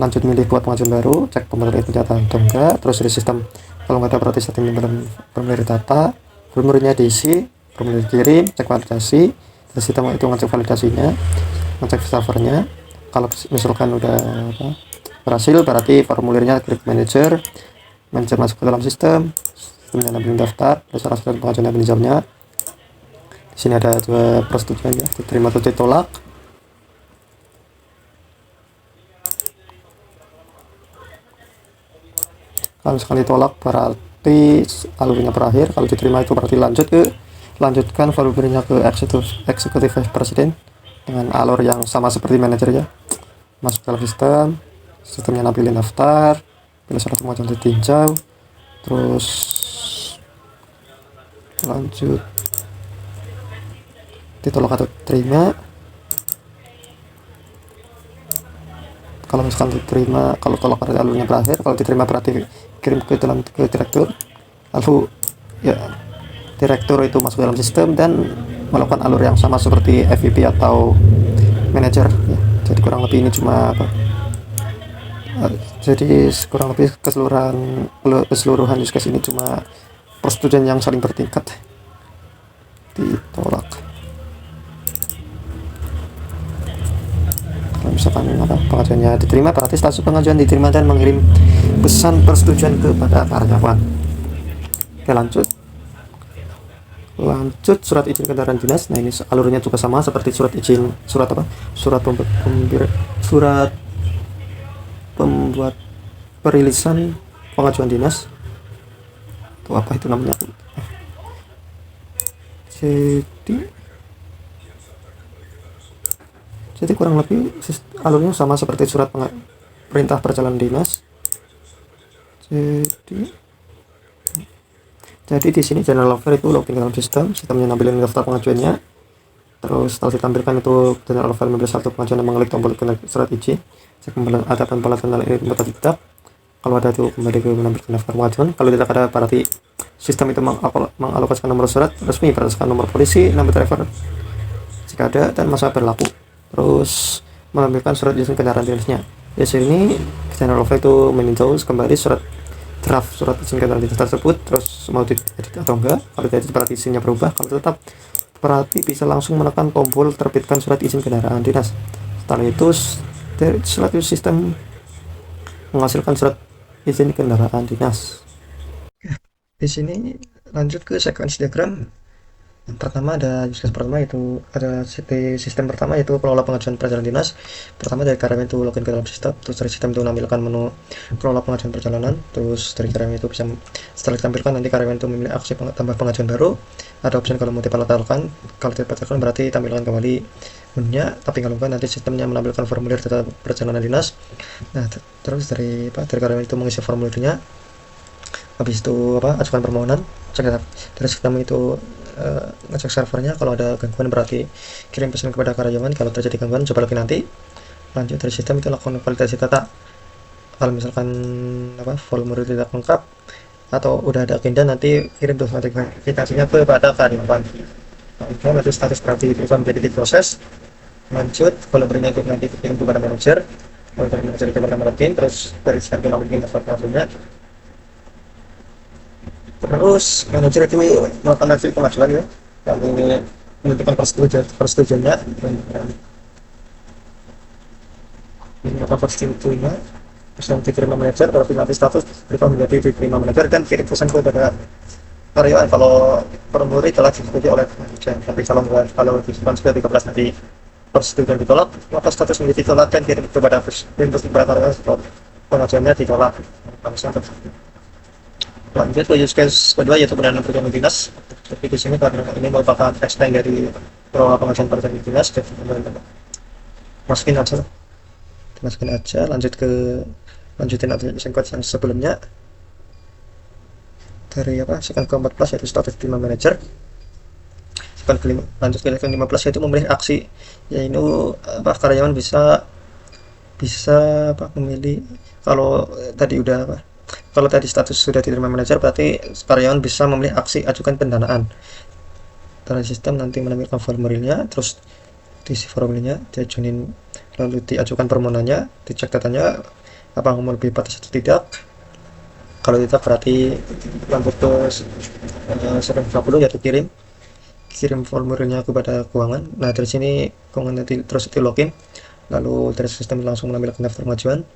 lanjut milih buat pengajuan baru, cek pembaruan pencatat atau enggak. Terus dari sistem kalau nggak ada berarti setting formulir data, formulirnya diisi, formulir kirim, cek validasi. Terus sistem itu ngecek validasinya, ngecek servernya. Kalau misalkan udah berhasil berarti formulirnya klik manager masuk ke dalam sistemnya ngambil daftar, terus salah pengajuan ngambil jamnya. Di sini ada 2 persetujuan ya, diterima atau ditolak. Kalau sekali tolak berarti alurnya berakhir, kalau diterima itu berarti lanjutkan formulirnya ke executive vice president dengan alur yang sama seperti manajer ya. Masuk dalam sistemnya nampilin daftar, pilih salah satu pengajuan ditinjau, terus lanjut ditolak atau terima. Kalau misalkan diterima, kalau tolak berarti alurnya berakhir, kalau diterima berarti kirim ke direktur, lalu ya direktur itu masuk dalam sistem dan melakukan alur yang sama seperti FVP atau manager ya. Jadi kurang lebih ini cuma keseluruhan use case ini cuma persetujuan yang saling bertingkat ditolak. Kalau misalkan pengajuannya diterima berarti status pengajuan diterima dan mengirim pesan persetujuan kepada karyawan. Oke, lanjut surat izin kendaraan dinas. Nah ini alurnya juga sama seperti surat pembuat perilisan pengajuan dinas itu apa itu namanya. Jadi kurang lebih alurnya sama seperti surat perintah perjalanan dinas. Jadi di sini general offer itu login dalam sistemnya nampilin daftar pengajuannya. Terus setelah ditampilkan itu general offer memilih satu pengajuan dan mengklik tombol surat izin. Cek ada pembalasan ini tempat tidak. Kalau ada itu kembali ke menampilkan daftar pengajuan. Kalau tidak ada berarti sistem itu mengalokasikan nomor surat resmi berdasarkan nomor polisi, nomor driver jika ada dan masa berlaku. Terus menampilkan surat izin kendaraan dinasnya. Di sini general offer itu meninjau kembali draft surat izin kendaraan dinas tersebut, terus mau diedit atau enggak. Kalau tidak berarti isinya berubah, kalau tetap berarti bisa langsung menekan tombol terbitkan surat izin kendaraan dinas. Setelah itu sistem menghasilkan surat izin kendaraan dinas. Di sini lanjut ke sequence diagram. Yang pertama ada use case pertama yaitu ada sistem pertama yaitu pengelola pengajuan perjalanan dinas. Pertama dari karyawan itu login ke dalam sistem, terus dari sistem itu menampilkan menu pengelola pengajuan perjalanan, terus dari karyawan itu bisa setelah ditampilkan nanti karyawan itu memilih aksi tambah pengajuan baru. Ada opsi kalau mau dibatalkan, kalau dibatalkan berarti tampilkan kembali menunya, tapi kalau enggak nanti sistemnya menampilkan formulir data perjalanan dinas. Nah terus dari karyawan itu mengisi formulirnya, habis itu ajukan permohonan, cek dari sistem itu ngecek servernya. Kalau ada gangguan berarti kirim pesan kepada karyawan. Kalau terjadi gangguan coba lagi nanti. Lanjut dari sistem itu lakukan validasi data. Kalau misalkan formulir tidak lengkap atau udah ada agenda, nanti kirim tuh notifikasinya kepada karyawan. Lanjut status berarti itu menjadi diproses. Lanjut formulir itu nanti kirim kepada manajer. Kalau dari manajer kepada login, terus dari sistem login informasinya. Terus manajer itu melakukan review kemajuan ya, kami menentukan persetujuannya, ini apa persetujuannya, terus nanti kirim manajer, kalau nanti status berubah menjadi diterima manajer dan kirim pesan kepada karyawan kalau formulir telah disetujui oleh manajer. Tapi kalau disimpan sudah 13 nanti persetujuan ditolak, maka status menjadi ditolak dan kirim kepada karyawan kalau pengajuannya ditolak. Lanjut ke use case kedua yaitu pendanaan perjalanan dinas. Tapi di sini karena ini merupakan extend dari pengajuan perjalanan dinas, jadi masukin aja. Lanjutin application code yang sebelumnya dari second ke-14 yaitu status terima manager. Lanjut ke 15 yaitu memilih aksi, yaitu karyawan bisa memilih. Kalau tadi status sudah diterima manajer, berarti karyawan bisa memilih aksi ajukan pendanaan. Dari sistem nanti menampilkan formulirnya, terus diisi formulirnya, diajuin, lalu diajukan permohonannya, dicek datanya apa memenuhi batas atau tidak. Kalau tidak berarti lanjut ke 150 yaitu kirim formulirnya kepada keuangan. Nah dari sini keuangan nanti terus di login, lalu dari sistem langsung menampilkan daftar pengajuan.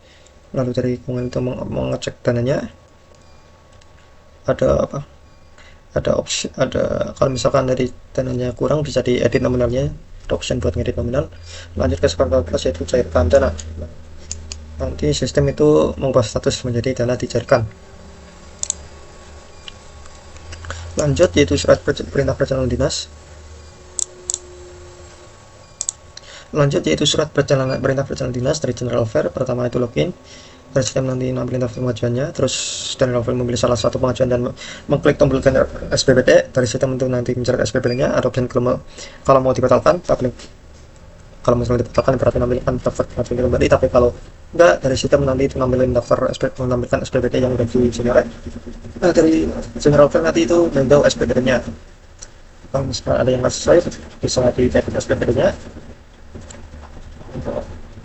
Lalu dari keuangan itu mengecek dananya, ada opsi, kalau misalkan dari dananya kurang bisa diedit nominalnya, ada option buat ngedit nominal. Lanjut ke 14 yaitu cairkan dana. Nanti sistem itu mengubah status menjadi dana dicairkan. Lanjut yaitu surat perintah perjalanan dinas. Perintah perjalanan dinas dari General Affair. Pertama itu login, dari sistem nanti nampilin daftar pengajuannya, terus General Affair memilih salah satu pengajuan dan mengklik tombol SPBD. Dari sistem untuk nanti mencatat SPBD-nya, ada option kalau mau dibatalkan, kalau misalnya dibatalkan berarti nampilkan daftar pengajuan kembali, tapi kalau enggak, dari sistem nanti itu menampilkan SPBD yang udah di-generate. Nah dari General Affair nanti itu window SPBD-nya. Kalau misalnya ada yang masih sesuai, bisa di-edit SPBD-nya.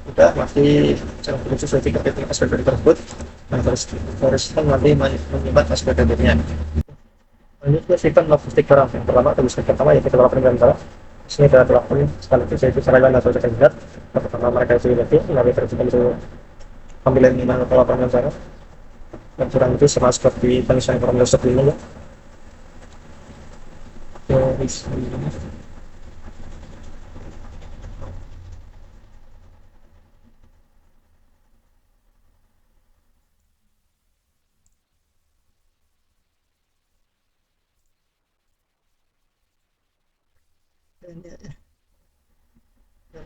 Udah masih sesuai dengan SPBD tersebut. Nah terus kan nanti menyimpan SPBD-nya. Lanjut ke sistem logistik barang. Yang pertama yaitu kelola peninggalan barang. Sini adalah telepon sekaligus yaitu sarana atau sekitar. Pertama mereka itu lebih, lalu terus itu ambilin mana kelola peninggalan barang. Dan kurang itu sama seperti penulisan formulir sebelumnya.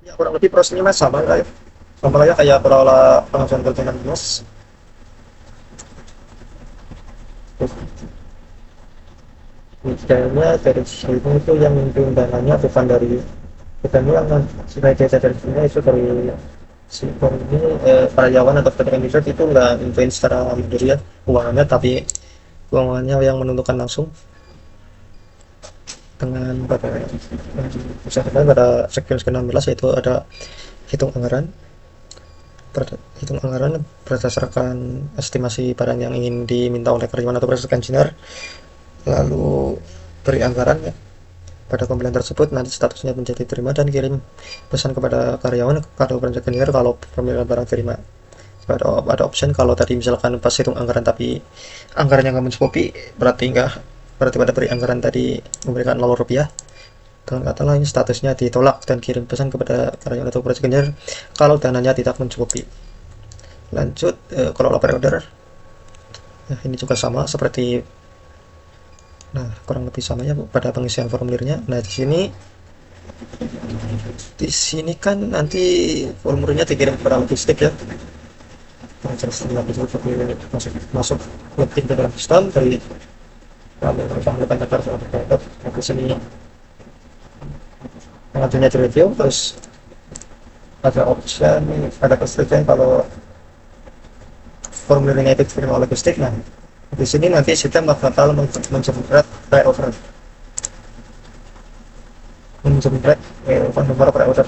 Ya, kurang lebih prosesnya sama lah ya kayak perolah pengajuan perjalanan dinas. Kayaknya dari sini itu yang memimpin dananya bukan yang sebagai dari sini itu dari si ini karyawan atau pekerja research itu nggak influence secara ya keuangannya, tapi keuangannya yang menentukan langsung dengan pada section ke-16 yaitu ada hitung anggaran berdasarkan estimasi barang yang ingin diminta oleh karyawan atau proses engineer, lalu beri anggaran ya. Pada pembelian tersebut nanti statusnya menjadi terima dan kirim pesan kepada karyawan atau proses engineer kalau pembelian barang terima. Ada option kalau tadi misalkan pas hitung anggaran tapi anggarannya nggak mencukupi, berarti pada beri anggaran tadi memberikan Rp0 dengan kata lain statusnya ditolak dan kirim pesan kepada karyawan atau project engineer kalau dananya tidak mencukupi. Lanjut kelola pre-order. Ini juga sama seperti kurang lebih sama ya pada pengisian formulirnya. Nah di sini kan nanti formulirnya dikirim kepada logistik ya. Masuk login ke dalam sistem dari ke sini pengajuannya di review, terus ada option, ada persetujuan kalau formulirnya itu diterima oleh Gustik. Nah, di sini nanti sistem bakal menjemput pre-order, nomor pre-order.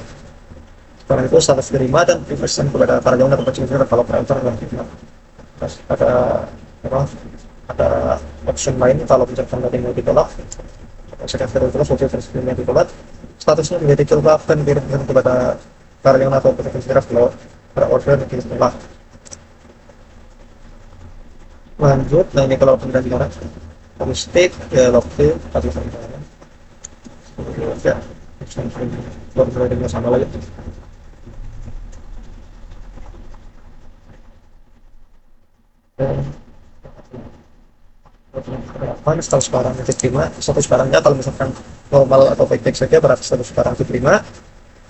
Setelah itu status terima dan dipesan kepada karyawan atau penjual kalau pre-order nanti. Terus ada option lain kalau misalkan tadi mau ditolak, sedang terus sebelumnya ditolak, statusnya menjadi ditolak dan dikirimkan kepada karyawan atau penjual kalau pre-order ditolak. Lanjut, nah ini kalau penggunaan orang kami state ya login atau sama ya baru dengan sama lagi. Status barang diterima, status barangnya kalau misalkan normal atau baik-baik saja berarti status barang diterima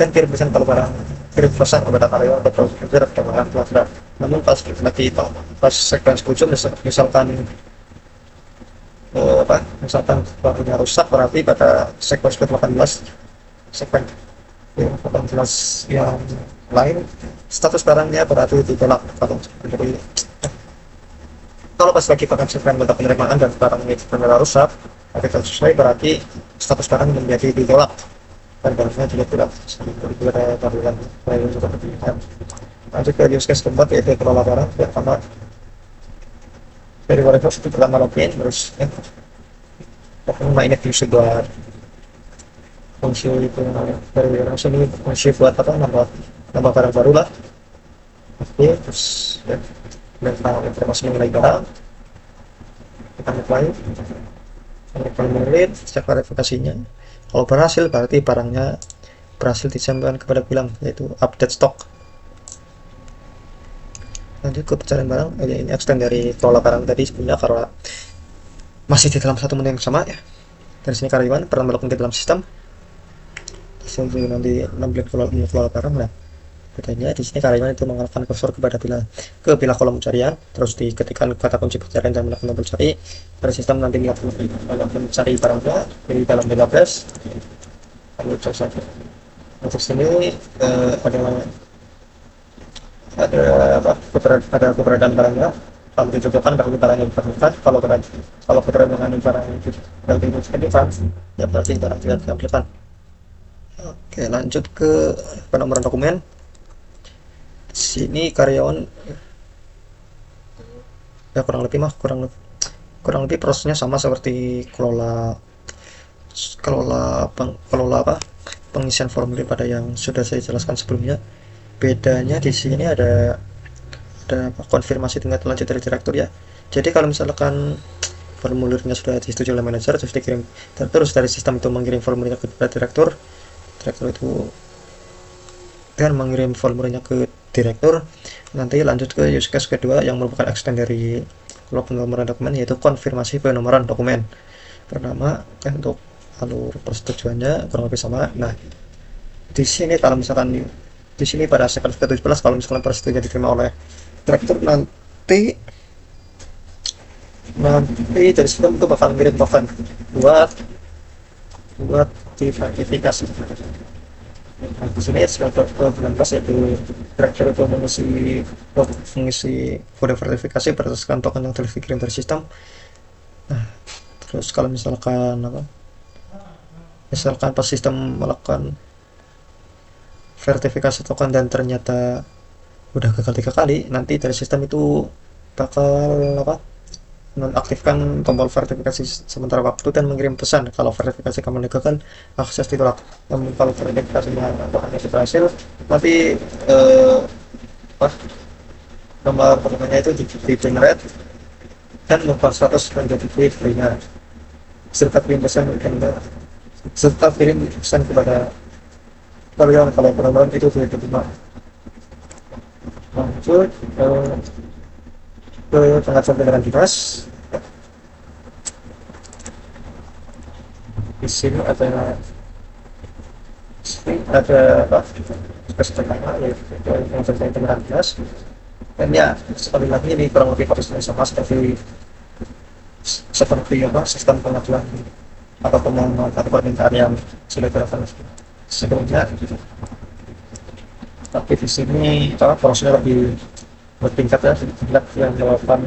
dan kirim pesan kalau barang kirim pesan kepada karyawan atau penjual atau barang telah. Namun pas lagi pas sequence ujung misalkan misalkan barangnya rusak berarti pada sequence ke-18 sequence yang 18 yang lain status barangnya berarti ditolak. Kalau pas lagi pada sequence pada penerimaan dan barangnya benar rusak tidak sesuai berarti status barang menjadi ditolak dan barangnya juga tidak sesuai dengan lain seperti itu. Lanjut ke use case keempat yaitu kelola barang. Pertama dari warehouse itu pertama login terus ini fungsi buat fungsi itu dari warehouse ini fungsi buat nambah barang baru lah. Oke, terus tentang informasi mengenai barang kita apply cek verifikasinya. Kalau berhasil berarti barangnya berhasil disampaikan kepada bilang yaitu update stock. Lanjut ke pencarian barang, ini extend dari kelola barang tadi sebenarnya karena masih di dalam satu menu yang sama ya. Dari sini karyawan pernah melakukan di dalam sistem, terus nanti nampilin kelola barang. Nah, bedanya di sini karyawan itu mengarahkan kursor kepada bila kolom pencarian, terus diketikkan kata kunci pencarian dan melakukan tombol cari. Dari sistem nanti melakukan mencari barangnya di dalam database. Lalu cek saja. Untuk sini ada keberadaan barangnya kalau ditunjukkan berarti barangnya diperlukan, kalau keberadaan barangnya tidak ditunjukkan ya berarti barang tidak ditampilkan. Oke, lanjut ke penomoran dokumen. Sini karyawan ya kurang lebih prosesnya sama seperti kelola pengisian formulir pada yang sudah saya jelaskan sebelumnya. Bedanya di sini ada konfirmasi tingkat lanjut dari direktur ya. Jadi kalau misalkan formulirnya sudah disetujui oleh manajer terus dikirim terus dari sistem itu mengirim formulirnya ke direktur itu dan mengirim formulirnya ke direktur. Nanti lanjut ke use case kedua yang merupakan extend dari penomoran dokumen yaitu konfirmasi penomoran dokumen. Pertama untuk alur persetujuannya kurang lebih sama. Nah, di sini kalau misalkan di sini pada sequence ke-17 kalau misalkan persetujuan diterima oleh direktur nanti dari sistem itu bakal ngirim token buat diverifikasi. Nah, di sini sekitar 19 yaitu direktur itu mengisi kode verifikasi berdasarkan token yang telah dikirim dari sistem. Nah, terus kalau misalkan pas sistem melakukan verifikasi token dan ternyata udah gagal 3 kali, nanti dari sistem itu bakal nonaktifkan tombol verifikasi sementara waktu dan mengirim pesan kalau verifikasi kamu gagal, akses ditolak. Namun kalau verifikasinya hanya berhasil, nanti nomor dokumennya itu di-generate dan mengubah status menjadi free-nya serta kirim pesan kepada karyawan kalau penawaran itu sudah diterima. Lanjut ke pengajuan kendaraan dinas. Di sini ada pertama yaitu pengajuan kendaraan dinas. Dan ya sekali lagi ini kurang lebih prosesnya sama seperti sistem pengajuan atau permintaan yang sudah dilakukan sebelumnya. Tapi di sini cara prosesnya lebih bertingkat ya, tingkat yang melakukan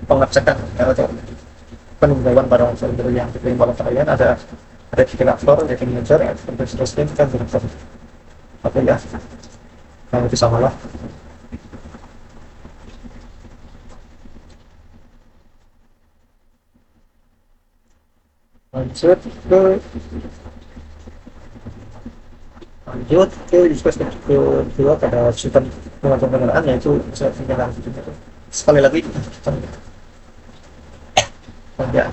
pengecekan atau peninjauan barang sumber yang diterima oleh klien. Ada ventilator, jadi manager, seterusnya itu kan direktur. Tapi ya, yang itu sama lah. Lanjut ke diskusi kedua pada sistem pengajuan kendaraan, yaitu kendaraan sekali lagi ya,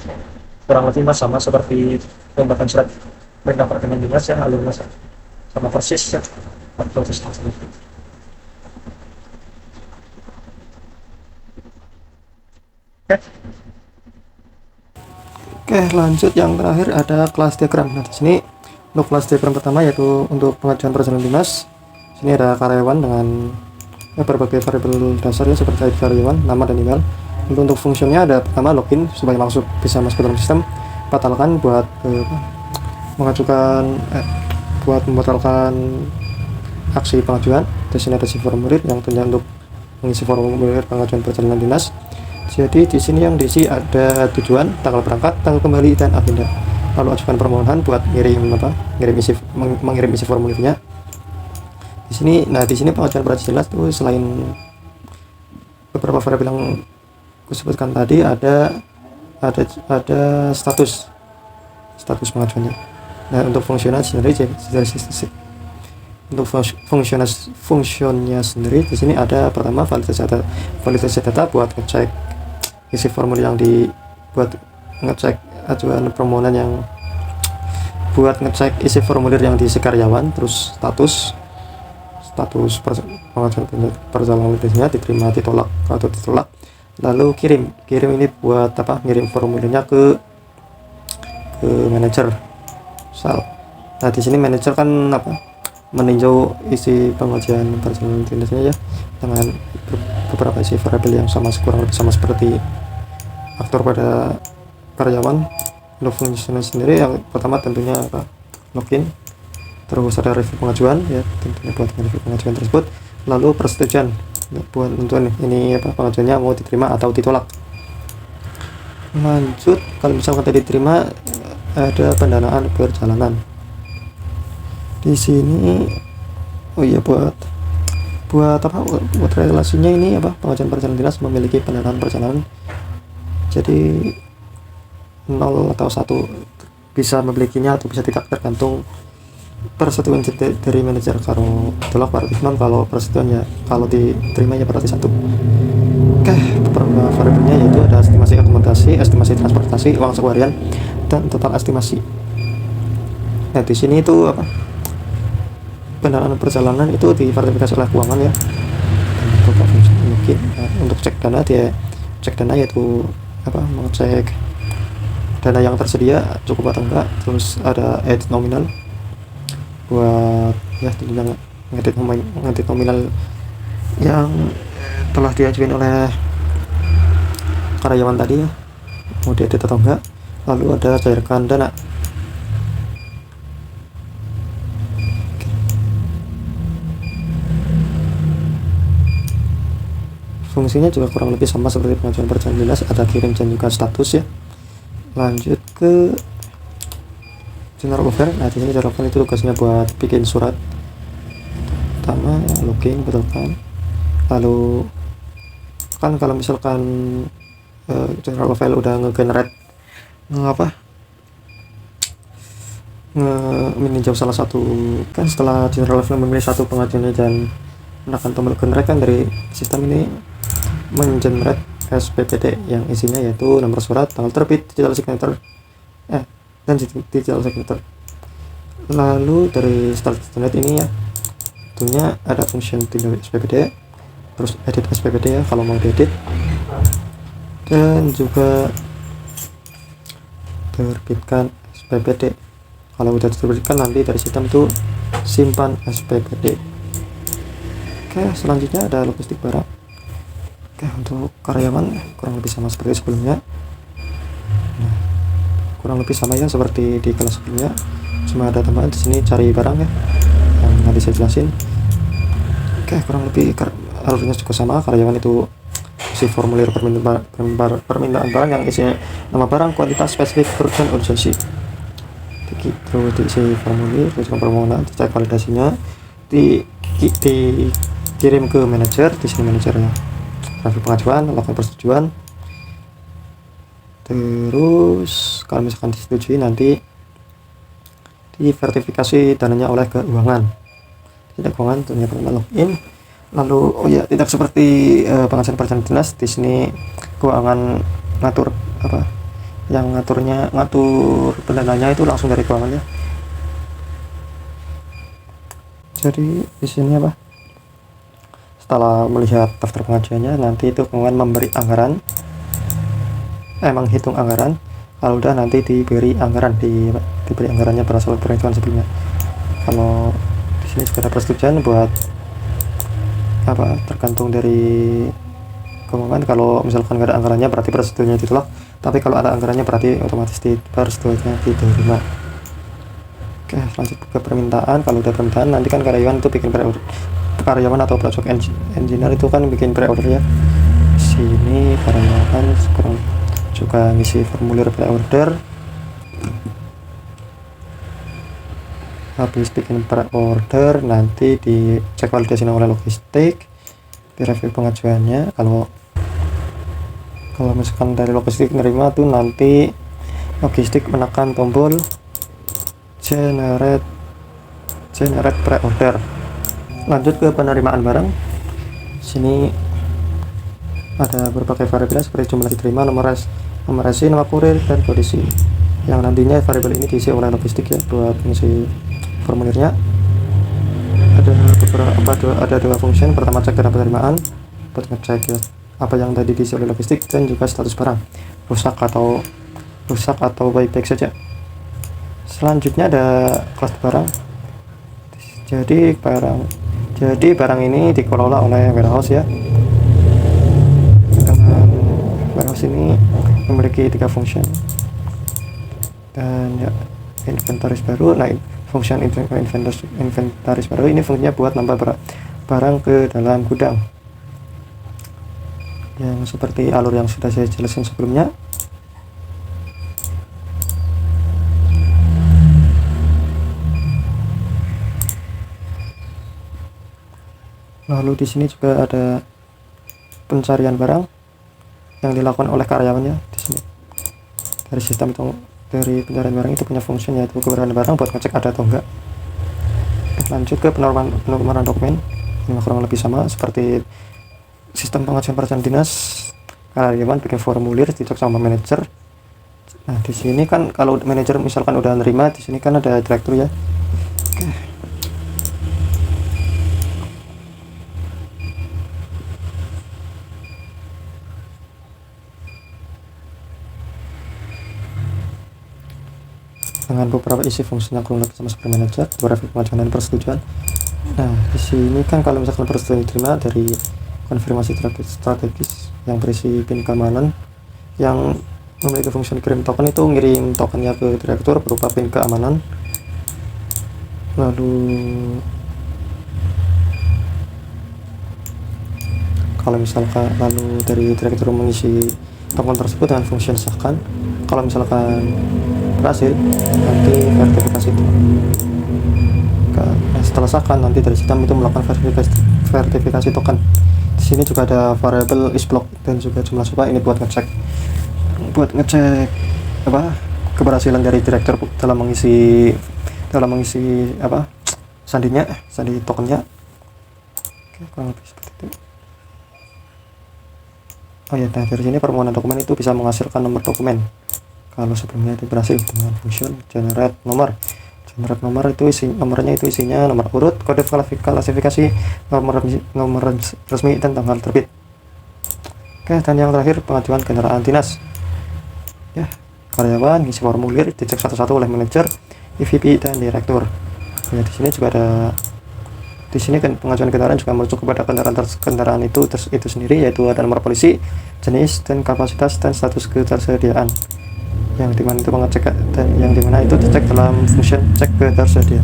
kurang lebih mas sama seperti pembuatan surat perintah perkenan dinas ya, alurnya sama persis ya, proses tersebut. Oke, lanjut yang terakhir ada kelas diagram. Nah, di sini untuk kelas diagram pertama yaitu untuk pengajuan perjalanan dinas. Sini ada karyawan dengan berbagai variabel dasar ya, seperti ID karyawan, nama dan email. Untuk fungsinya ada pertama login supaya masuk bisa masuk ke dalam sistem, batalkan buat membatalkan aksi pengajuan. Di sini ada si formulir yang tentunya untuk mengisi formulir pengajuan perjalanan dinas. Jadi di sini yang diisi ada tujuan, tanggal berangkat, tanggal kembali, dan agenda. Lalu ajukan permohonan buat mengirim isi formulirnya. Di sini pengajuan berarti jelas tuh, selain beberapa variabel yang disebutkan tadi ada status pengajuannya. Nah, untuk fungsional sendiri fungsinya sendiri di sini ada pertama validasi data buat ngecek isi formulir yang dibuat, ngecek ajuan permohonan yang buat ngecek isi formulir yang diisi karyawan, terus status pengajuan perjalanan dinasnya diterima, ditolak atau ditolak. Lalu kirim ini buat ngirim formulirnya ke manajer. Nah, di sini manajer kan meninjau isi pengajuan perjalanan dinasnya ya, dengan beberapa isi variabel yang kurang lebih sama seperti aktor pada karyawan. Untuk fungsinya sendiri yang pertama tentunya login, terus ada review pengajuan ya, tentunya buat review pengajuan tersebut. Lalu persetujuan buat tentuan ini pengajuannya mau diterima atau ditolak. Lanjut, kalau misalkan tadi diterima ada pendanaan perjalanan. Di sini buat relasinya ini pengajuan perjalanan dinas memiliki pendanaan perjalanan. Jadi 0 atau 1 bisa memilikinya atau bisa tidak, tergantung persetujuan dari manajer. Kalau tolak berarti 0, kalau persetujuan ya, kalau diterima ya berarti 1. Oke, beberapa variabelnya yaitu ada estimasi akomodasi, estimasi transportasi, uang sewa harian, dan total estimasi. Nah, di sini itu pendanaan perjalanan itu diverifikasi oleh keuangan ya. Untuk fungsi mungkin untuk cek dana yaitu mengecek dana yang tersedia cukup atau enggak. Terus ada edit nominal buat ya tentunya ngedit nominal yang telah diajukan oleh karyawan tadi ya, mau diedit atau enggak. Lalu ada cairkan dana. Fungsinya juga kurang lebih sama seperti pengajuan perjalanan dinas, ada kirim dan juga status ya. Lanjut ke general offer. Nah, di sini general offer itu tugasnya buat bikin surat pertama login, betulkan. Lalu kan kalau misalkan general offer udah nge-generate meninjau salah satu, kan setelah general offer memilih satu pengajuannya dan menekan tombol generate, kan dari sistem ini mengenerate SPPD yang isinya yaitu nomor surat, tanggal terbit, digital signature dan digital signature. Lalu dari start ini ya, tentunya ada fungsi tinjau SPPD, terus edit SPPD ya kalau mau diedit, dan juga terbitkan SPPD. Kalau udah diterbitkan, nanti dari sistem itu simpan SPPD. Oke, selanjutnya ada logistik barang. Oke, untuk karyawan kurang lebih sama seperti sebelumnya. Nah, kurang lebih sama ya seperti di kelas sebelumnya. cuma ada tambahan di sini cari barang ya, yang nanti saya jelasin. Oke, kurang lebih alurnya juga sama. Karyawan itu isi formulir permintaan barang yang isinya nama barang, kuantitas, spesifik, dan urgensi. Terus diisi formulir, tuliskan permohonan, dicek validasinya, dikirim ke manajer. Di sini manajernya review pengajuan, lakukan persetujuan. Terus kalau misalkan disetujui, nanti diverifikasi dananya oleh keuangan. Tidak keuangan ternyata login. Lalu oh ya, tidak seperti penghasilan perencanaan dinas. Di sini keuangan ngatur apa, yang ngatur pendananya itu langsung dari keuangan ya. Jadi di sini apa, setelah melihat daftar pengajuannya, nanti itu keuangan memberi anggaran, menghitung anggaran. Kalau udah nanti diberi anggaran, diberi anggarannya berasal dari perhitungan sebelumnya. Kalau di sini juga ada persetujuan buat apa, tergantung dari keuangan. Kalau misalkan nggak ada anggarannya berarti persetujuannya ditolak, tapi kalau ada anggarannya berarti otomatis persetujuannya diterima. Oke, lanjut ke permintaan. Kalau udah permintaan, nanti kan karyawan itu bikin pre-order. Karyawan atau project engineer itu kan bikin pre-order ya. Sini karyawan sekarang juga ngisi formulir pre-order. Habis bikin pre-order, nanti dicek validasi oleh logistik, direview pengajuannya. Kalau misalkan dari logistik nerima tuh, nanti logistik menekan tombol generate pre-order. Lanjut ke penerimaan barang. Sini ada berbagai variabel seperti jumlah diterima, nomor resi, nama kurir, dan kondisi. Yang nantinya variabel ini diisi oleh logistik ya buat mengisi formulirnya. Ada dua fungsi. Pertama, cek data penerimaan buat ngecek ya apa yang tadi diisi oleh logistik, dan juga status barang rusak atau baik-baik saja. Selanjutnya ada kelas barang. Jadi barang ini dikelola oleh warehouse ya. Dengan warehouse ini memiliki 3 fungsi. Dan ya, inventaris baru. Nah, fungsi inventaris baru ini fungsinya buat nambah barang ke dalam gudang. Yang seperti alur yang sudah saya jelaskan sebelumnya. Lalu di sini juga ada pencarian barang yang dilakukan oleh karyawannya. Di sini dari sistem itu, dari pencarian barang itu punya fungsi yaitu keberadaan barang buat ngecek ada atau enggak. Lanjut ke penomoran dokumen. Ini kurang lebih sama seperti sistem pengajuan perencanaan dinas. Karyawan bikin formulir, dicek sama manajer. Nah, di sini kan kalau manajer misalkan udah nerima, di sini kan ada direktur ya. Oke. Dengan beberapa isi fungsinya kurang lebih sama seperti manajer, review pengajuan dan persetujuan. Nah, di sini kan kalau misalkan persetujuan diterima dari konfirmasi strategis yang berisi pin keamanan yang memiliki fungsi kirim token, itu ngirim tokennya ke direktur berupa pin keamanan. Lalu kalau misalkan dari direktur mengisi token tersebut dengan fungsi sahkan, kalau misalkan berhasil nanti verifikasi itu. Nah, setelah sahkan nanti dari sistem itu melakukan verifikasi token. Di sini juga ada variabel isBlock dan juga jumlah sumpah, ini buat ngecek apa keberhasilan dari direktur dalam mengisi sandi tokennya. Oke, kurang lebih seperti itu. Oh ya, nah dari sini permohonan dokumen itu bisa menghasilkan nomor dokumen. Kalau sebelumnya itu berhasil dengan fungsi generate nomor. Generate nomor itu nomornya itu isinya nomor urut, kode klasifikasi, nomor resmi, dan tanggal terbit. Oke, dan yang terakhir pengajuan kendaraan dinas. Ya, karyawan ngisi formulir, dicek satu-satu oleh manajer, EVP, dan direktur. Ya, di sini juga ada. Di sini kan pengajuan kendaraan juga merujuk kepada kendaraan itu sendiri, yaitu ada nomor polisi, jenis, dan kapasitas, dan status ketersediaan. yang dimana itu mengecek, dan yang dimana itu dicek dalam function cek ke tersedia.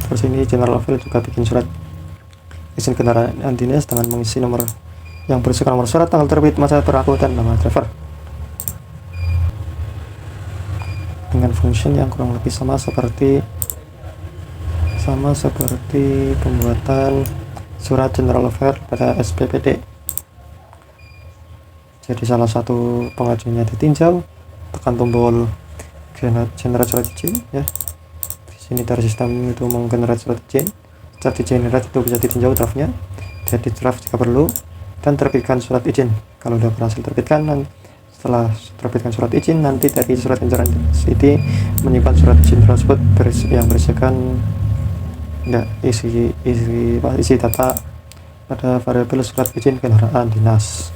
Terus ini general file juga bikin surat izin kendaraan dinas dengan mengisi nomor yang berisikan nomor surat, tanggal terbit, masa berlaku, dan nama driver, dengan function yang kurang lebih sama seperti pembuatan surat general affair pada SPPD. Jadi salah satu pengajuannya ditinjau, tekan tombol generate surat izin ya. Di sini dari sistem itu menggenerate surat izin. Setelah di generate itu bisa ditinjau draftnya, jadi draft jika perlu, dan terbitkan surat izin kalau sudah berhasil terbitkan. Dan setelah terbitkan surat izin, nanti dari surat edaran City menyimpan surat izin tersebut yang berisikan isi data pada variabel surat izin kendaraan dinas.